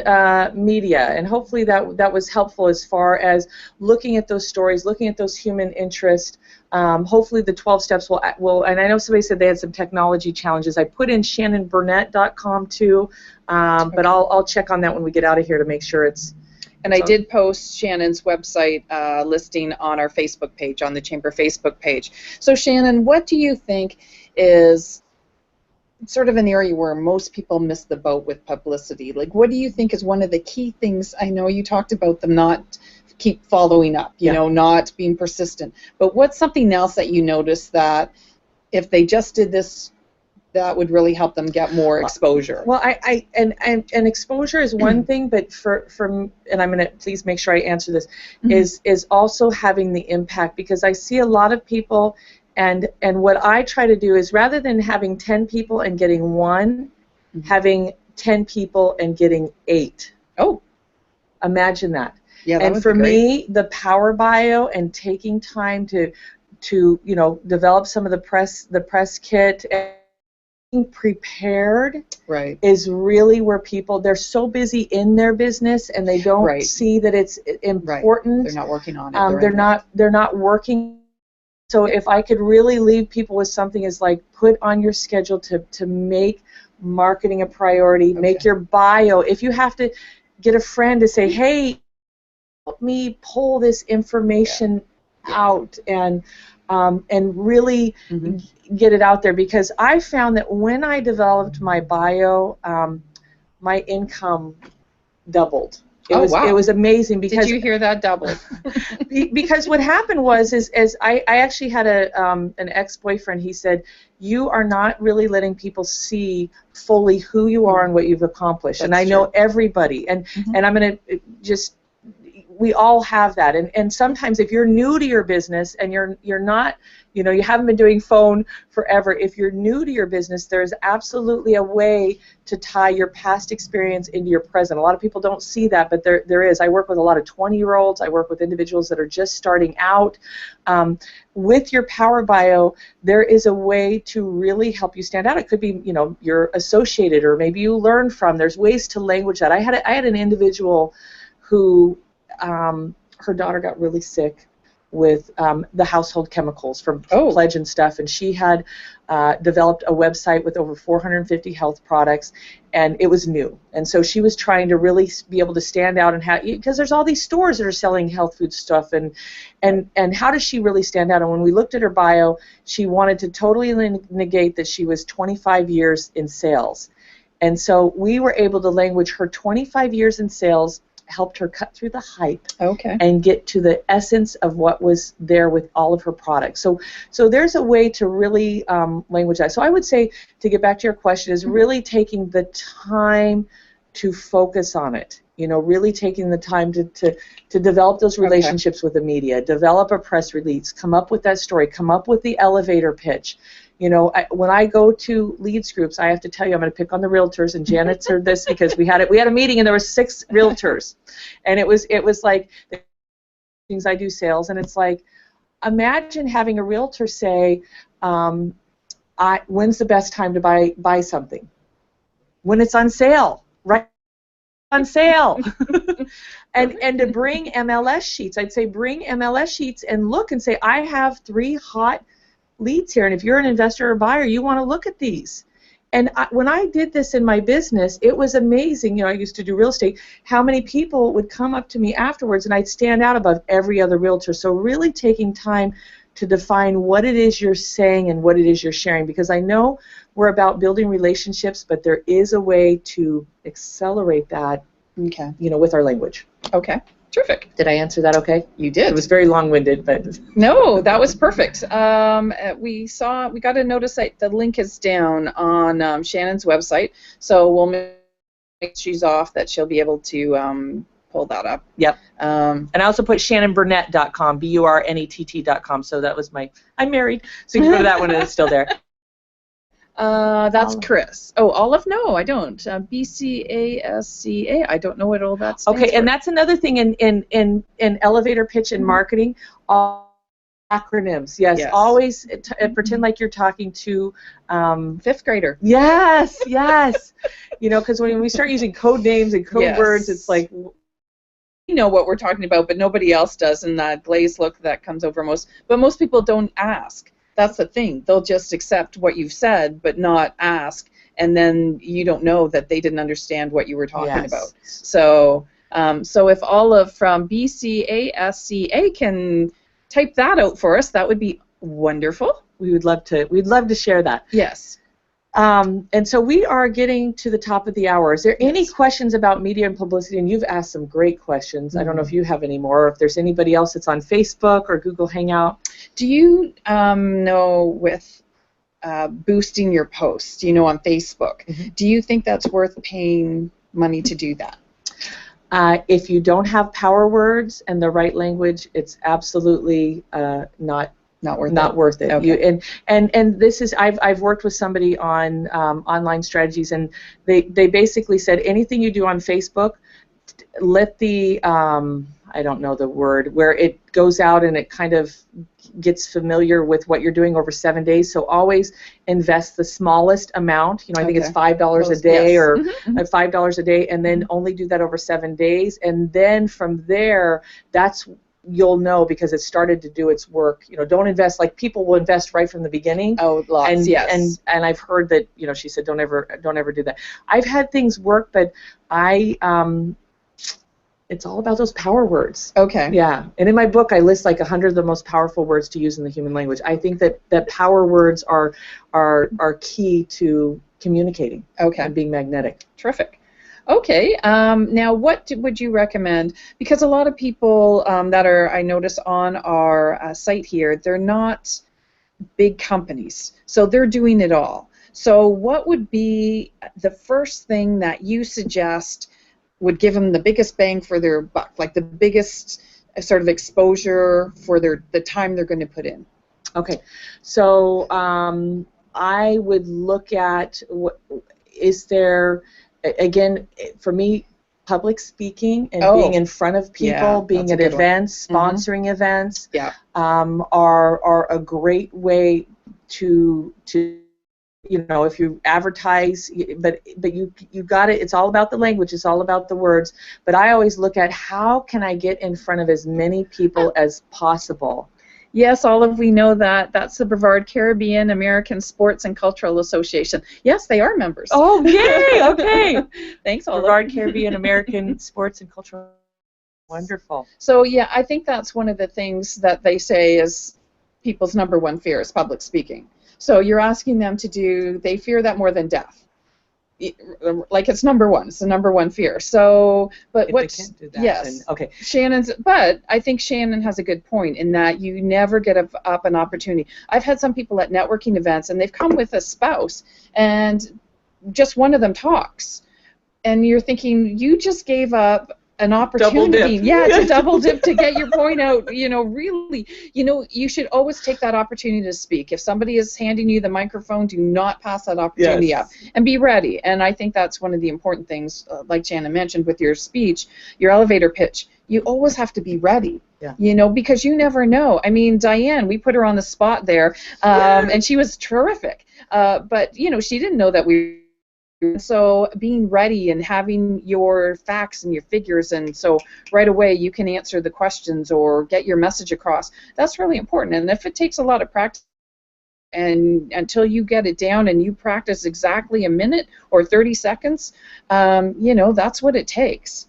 [SPEAKER 1] media? And hopefully that was helpful as far as looking at those stories, looking at those human interests. Hopefully the 12 steps will, and I know somebody said they had some technology challenges. I put in shannonburnett.com too, but I'll check on that when we get out of here to make sure it's.
[SPEAKER 2] And I did post Shannon's website listing on our Facebook page, on the Chamber Facebook page. So Shannon, what do you think is sort of an area where most people miss the boat with publicity? Like, what do you think is one of the key things? I know you talked about them not keep following up, you know, not being persistent. But what's something else that you notice that if they just did this, that would really help them get more exposure?
[SPEAKER 1] Well, and exposure is one thing, but and I'm going to please make sure I answer this, is also having the impact, because I see a lot of people, and what I try to do is, rather than having 10 people and getting one, having 10 people and getting 8.
[SPEAKER 2] Oh.
[SPEAKER 1] Imagine that.
[SPEAKER 2] Yeah, that
[SPEAKER 1] and
[SPEAKER 2] would
[SPEAKER 1] for
[SPEAKER 2] be great.
[SPEAKER 1] me, the Power Bio and taking time to develop some of the press kit and being prepared is really where people, they're so busy in their business and they don't see that it's important.
[SPEAKER 2] They're not working on it.
[SPEAKER 1] They're not working. So if I could really leave people with something, is like, put on your schedule to make marketing a priority. Make your bio. If you have to get a friend to say, hey, help me pull this information out and really get it out there, because I found that when I developed my bio, my income doubled. It was amazing, because
[SPEAKER 2] did you hear that? Doubled.
[SPEAKER 1] because what happened was I actually had an ex-boyfriend. He said, you are not really letting people see fully who you are and what you've accomplished.
[SPEAKER 2] That's
[SPEAKER 1] and I know everybody, and I'm going to just, we all have that, and sometimes if you're new to your business and you're not, you haven't been doing phone forever, if you're new to your business, there's absolutely a way to tie your past experience into your present. A lot of people don't see that, but there is. I work with a lot of 20-year-olds. I work with individuals that are just starting out. With your Power Bio, there is a way to really help you stand out. It could be, you're associated, or maybe you learn from. There's ways to language that. I had an individual who, her daughter got really sick with the household chemicals from Pledge and stuff, and she had developed a website with over 450 health products, and it was new, and so she was trying to really be able to stand out, and because there's all these stores that are selling health food stuff, and how does she really stand out? And when we looked at her bio, she wanted to totally negate that she was 25 years in sales, and so we were able to language her 25 years in sales, helped her cut through the hype and get to the essence of what was there with all of her products. So there's a way to really language that. So I would say, to get back to your question, is really taking the time to focus on it. Really taking the time to develop those relationships with the media, develop a press release, come up with that story, come up with the elevator pitch. You know, when I go to leads groups, I have to tell you, I'm going to pick on the realtors, and Janet's heard this because we had a meeting and there were 6 realtors, and it was like things I do sales, and it's like, imagine having a realtor say, when's the best time to buy something? When it's on sale, right? On sale. and to bring MLS sheets, I'd say bring MLS sheets and look and say, I have 3 hot leads here, and if you're an investor or buyer, you want to look at these. And when I did this in my business, it was amazing. You know, I used to do real estate. How many people would come up to me afterwards, and I'd stand out above every other realtor. So really taking time to define what it is you're saying and what it is you're sharing, because I know we're about building relationships, but there is a way to accelerate that,
[SPEAKER 2] Okay.
[SPEAKER 1] you know, with our language.
[SPEAKER 2] Okay. Terrific.
[SPEAKER 1] Did I answer that okay?
[SPEAKER 2] You did.
[SPEAKER 1] It was very long-winded, but
[SPEAKER 2] No, that was perfect. We got a notice that the link is down on Shannon's website, so we'll make she's off that she'll be able to pull that up.
[SPEAKER 1] Yep. And I also put shannonburnett.com, BURNETT.com. So that was I'm married, so you can go to that one and it's still there.
[SPEAKER 2] That's
[SPEAKER 1] Olive.
[SPEAKER 2] Chris. Oh, Olive? No, I don't. BCASCA. I don't know what all that stands
[SPEAKER 1] Okay,
[SPEAKER 2] for.
[SPEAKER 1] and that's another thing in elevator pitch and marketing. All acronyms. Yes.
[SPEAKER 2] Yes.
[SPEAKER 1] Always pretend like you're talking to.
[SPEAKER 2] 5th grader.
[SPEAKER 1] Yes. Yes. You know, because when we start using code names and code
[SPEAKER 2] Yes.
[SPEAKER 1] words, it's like.
[SPEAKER 2] We know what we're talking about, but nobody else does, and that glazed look that comes over most. But most people don't ask. That's the thing. They'll just accept what you've said, but not ask, and then you don't know that they didn't understand what you were talking about. So, so if Olive from BCASCA can type that out for us, that would be wonderful.
[SPEAKER 1] We'd love to share that.
[SPEAKER 2] Yes.
[SPEAKER 1] And so we are getting to the top of the hour. Is there any questions about media and publicity? And you've asked some great questions. I don't know if you have any more, or if there's anybody else that's on Facebook or Google Hangout.
[SPEAKER 2] Do you know with boosting your posts, you know, on Facebook, do you think that's worth paying money to do that?
[SPEAKER 1] If you don't have power words and the right language, it's absolutely not worth it.
[SPEAKER 2] Okay.
[SPEAKER 1] And this is I've worked with somebody on online strategies, and they basically said anything you do on Facebook, let the I don't know the word, where it goes out and it kind of gets familiar with what you're doing over 7 days. So always invest the smallest amount. You know, I think it's $5 a day or $5 a day, and then only do that over 7 days. And then from there, you'll know because it started to do its work. You know, don't invest like people will invest right from the beginning.
[SPEAKER 2] Oh, lots.
[SPEAKER 1] And,
[SPEAKER 2] yes.
[SPEAKER 1] And I've heard that, you know, she said don't ever do that. I've had things work, but it's all about those power words.
[SPEAKER 2] Okay.
[SPEAKER 1] Yeah, and in my book I list like 100 of the most powerful words to use in the human language. I think that power words are key to communicating.
[SPEAKER 2] Okay.
[SPEAKER 1] And being magnetic.
[SPEAKER 2] Terrific. Okay. Now, what would you recommend? Because a lot of people that I notice on our site here, they're not big companies, so they're doing it all. So, what would be the first thing that you suggest would give them the biggest bang for their buck, like the biggest sort of exposure for the time they're going to put in?
[SPEAKER 1] Okay, so I would look at is there, again, for me, public speaking and being in front of people, being at events, sponsoring events, are a great way to you know, if you advertise, but you got it. It's all about the language. It's all about the words. But I always look at how can I get in front of as many people as possible.
[SPEAKER 2] Yes, Olive, we know that. That's the Brevard Caribbean American Sports and Cultural Association. Yes, they are members.
[SPEAKER 1] Oh, yay! Okay.
[SPEAKER 2] Thanks, Olive.
[SPEAKER 1] Brevard Caribbean American Sports and Cultural. Wonderful.
[SPEAKER 2] So, yeah, I think that's one of the things that they say is people's number one fear is public speaking. So you're asking them they fear that more than death. Like it's number one. It's the number one fear. So, but
[SPEAKER 1] If
[SPEAKER 2] what?
[SPEAKER 1] they can't do that,
[SPEAKER 2] Yes.
[SPEAKER 1] then, okay.
[SPEAKER 2] But I think Shannon has a good point in that you never get up an opportunity. I've had some people at networking events, and they've come with a spouse, and just one of them talks, and you're thinking you just gave up an opportunity,
[SPEAKER 1] dip.
[SPEAKER 2] yeah, to double dip, to get your point out. You know, really, you know, you should always take that opportunity to speak. If somebody is handing you the microphone, do not pass that opportunity up, and be ready. And I think that's one of the important things, like Shannon mentioned with your speech, your elevator pitch. You always have to be ready.
[SPEAKER 1] Yeah.
[SPEAKER 2] You know, because you never know. I mean, Diane, we put her on the spot there, and she was terrific. But you know, she didn't know that we. So being ready and having your facts and your figures, and so right away you can answer the questions or get your message across. That's really important. And if it takes a lot of practice, and until you get it down and you practice exactly a minute or 30 seconds, you know, that's what it takes.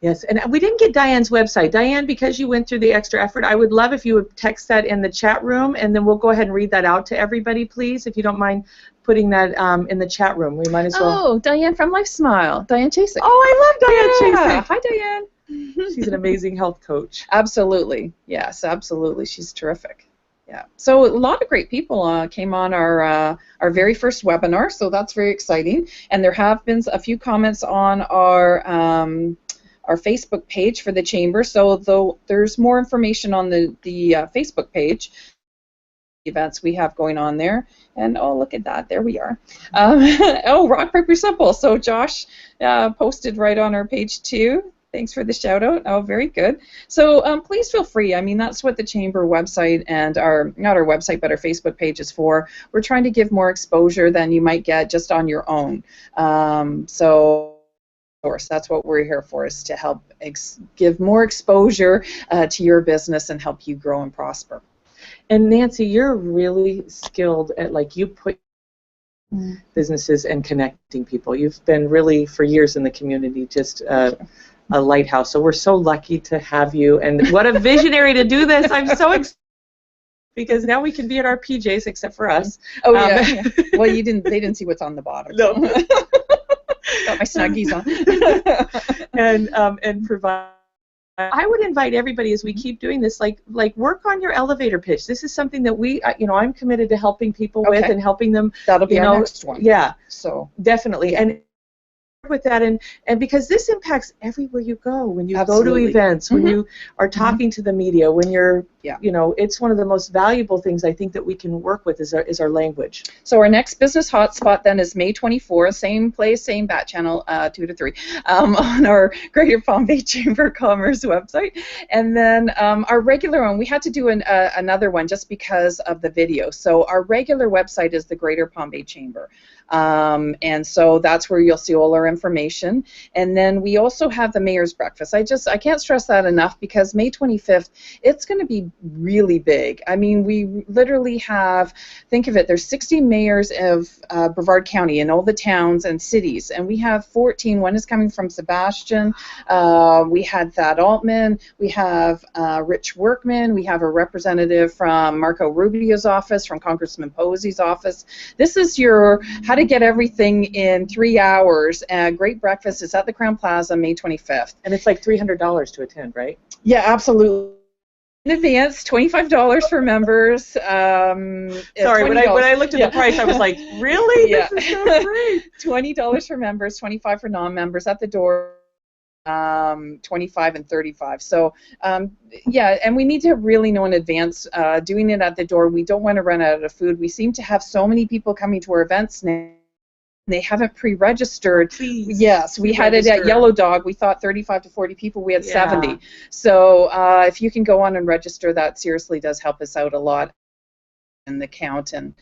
[SPEAKER 1] Yes, and we didn't get Diane's website. Diane, because you went through the extra effort, I would love if you would text that in the chat room, and then we'll go ahead and read that out to everybody, please, if you don't mind putting that in the chat room. We might as well.
[SPEAKER 2] Oh, Diane from Life Smile, Diane Chasik.
[SPEAKER 1] Oh, I love Diane
[SPEAKER 2] Yeah.
[SPEAKER 1] Chasik.
[SPEAKER 2] Hi, Diane.
[SPEAKER 1] She's an amazing health coach.
[SPEAKER 2] Absolutely. Yes, absolutely. She's terrific. Yeah. So a lot of great people came on our very first webinar, so that's very exciting. And there have been a few comments on our Facebook page for the Chamber, so though there's more information on the Facebook page, events we have going on there. And oh, look at that, there we are. Oh, rock, paper, simple. So Josh posted right on our page too. Thanks for the shout out. Oh, very good. So please feel free. I mean, that's what the Chamber website and not our website, but our Facebook page is for. We're trying to give more exposure than you might get just on your own. So that's what we're here for, is to help give more exposure to your business and help you grow and prosper.
[SPEAKER 1] And Nancy, you're really skilled at, like, you put businesses and connecting people. You've been really, for years in the community, just a lighthouse. So we're so lucky to have you. And what a visionary to do this. I'm so excited, because now we can be at our PJs, except for us.
[SPEAKER 2] Oh, yeah. Well, they didn't see what's on the bottom.
[SPEAKER 1] No.
[SPEAKER 2] Got my Snuggies on.
[SPEAKER 1] And provide. I would invite everybody, as we keep doing this, like work on your elevator pitch. This is something that we, you know, I'm committed to helping people with and helping them.
[SPEAKER 2] That'll be
[SPEAKER 1] our
[SPEAKER 2] next one.
[SPEAKER 1] Yeah.
[SPEAKER 2] So
[SPEAKER 1] definitely. And with that, and because this impacts everywhere you go, when you
[SPEAKER 2] Absolutely.
[SPEAKER 1] go to events, when you are talking to the media, when you're,
[SPEAKER 2] Yeah.
[SPEAKER 1] you know, it's one of the most valuable things I think that we can work with is our language.
[SPEAKER 2] So our next business hotspot then is May 24th, same place, same bat channel, 2 to 3, on our Greater Palm Bay Chamber of Commerce website. And then our regular one, we had to do another one just because of the video. So our regular website is the Greater Palm Bay Chamber. And so that's where you'll see all our information. And then we also have the Mayor's Breakfast. I can't stress that enough, because May 25th, it's going to be really big. I mean, we literally have, think of it, there's 60 mayors of Brevard County in all the towns and cities, and we have 14. One is coming from Sebastian. We had Thad Altman. We have Rich Workman. We have a representative from Marco Rubio's office, from Congressman Posey's office. This is your how to get everything in 3 hours. Great breakfast. It's at the Crown Plaza, May 25th.
[SPEAKER 1] And it's like $300 to attend, right?
[SPEAKER 2] Yeah, absolutely. In advance, $25 for members.
[SPEAKER 1] Sorry, when I looked at the price, I was like, really?
[SPEAKER 2] Yeah.
[SPEAKER 1] This is so great.
[SPEAKER 2] $20 for members, $25 for non-members at the door. 25 and 35. So yeah, and we need to really know in advance, doing it at the door. We don't want to run out of food. We seem to have so many people coming to our events now. They haven't pre-registered.
[SPEAKER 1] Please.
[SPEAKER 2] Yes, we had it at Yellow Dog. We thought 35 to 40 people. We had 70. So if you can go on and register, that seriously does help us out a lot in the count. And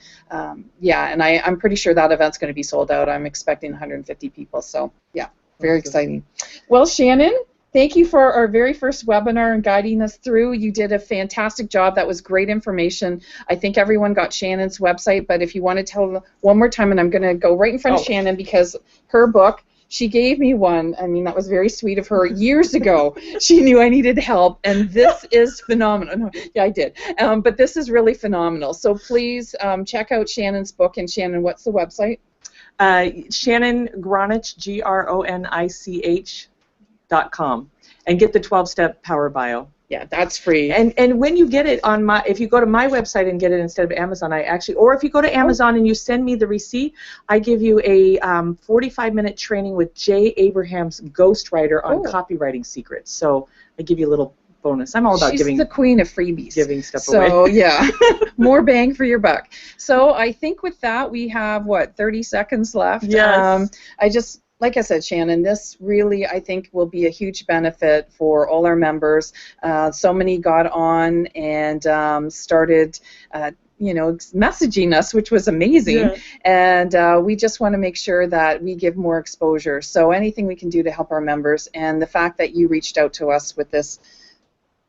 [SPEAKER 2] yeah, and I'm pretty sure that event's going to be sold out. I'm expecting 150 people. So yeah. Very exciting. Well, Shannon, thank you for our very first webinar and guiding us through. You did a fantastic job. That was great information. I think everyone got Shannon's website, but if you want to tell one more time, and I'm going to go right in front of Shannon, because her book, she gave me one. I mean, that was very sweet of her years ago. She knew I needed help, and this is phenomenal. No, yeah, I did. But this is really phenomenal. So please check out Shannon's book. And Shannon, what's the website?
[SPEAKER 1] Shannon Gronich, GRONICH.com, and get the 12-step Power Bio.
[SPEAKER 3] Yeah, that's free.
[SPEAKER 1] And when you get it on my, if you go to my website and get it instead of Amazon, I actually, or if you go to Amazon and you send me the receipt, I give you a 45-minute training with Jay Abraham's ghostwriter on copywriting secrets. So I give you a little bonus. I'm all about
[SPEAKER 3] She's
[SPEAKER 1] giving
[SPEAKER 3] the queen of freebies.
[SPEAKER 1] Giving stuff away.
[SPEAKER 3] So yeah, more bang for your buck. So I think with that we have what 30 seconds left.
[SPEAKER 1] Yes.
[SPEAKER 3] I just, like I said, Shannon, this really I think will be a huge benefit for all our members. So many got on and started. You know, messaging us, which was amazing,
[SPEAKER 1] Yeah.
[SPEAKER 3] and we just want to make sure that we give more exposure. So anything we can do to help our members, and the fact that you reached out to us with this,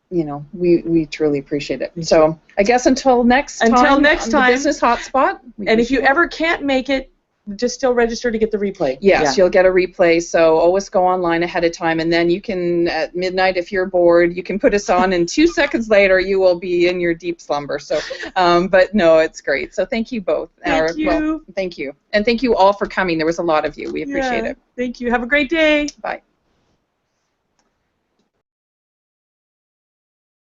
[SPEAKER 3] you know, we truly appreciate it. So I guess until next time.
[SPEAKER 1] Until next
[SPEAKER 3] on
[SPEAKER 1] time.
[SPEAKER 3] the Business Hotspot.
[SPEAKER 1] And if you ever can't make it, just still register to get the replay.
[SPEAKER 3] Yes, you'll get a replay, so always go online ahead of time, and then you can, at midnight, if you're bored, you can put us on, and 2 seconds later, you will be in your deep slumber. So, but no, it's great. So thank you both.
[SPEAKER 1] Thank you.
[SPEAKER 3] Well, thank you. And thank you all for coming. There was a lot of you. We appreciate it.
[SPEAKER 1] Thank you. Have a great day.
[SPEAKER 3] Bye.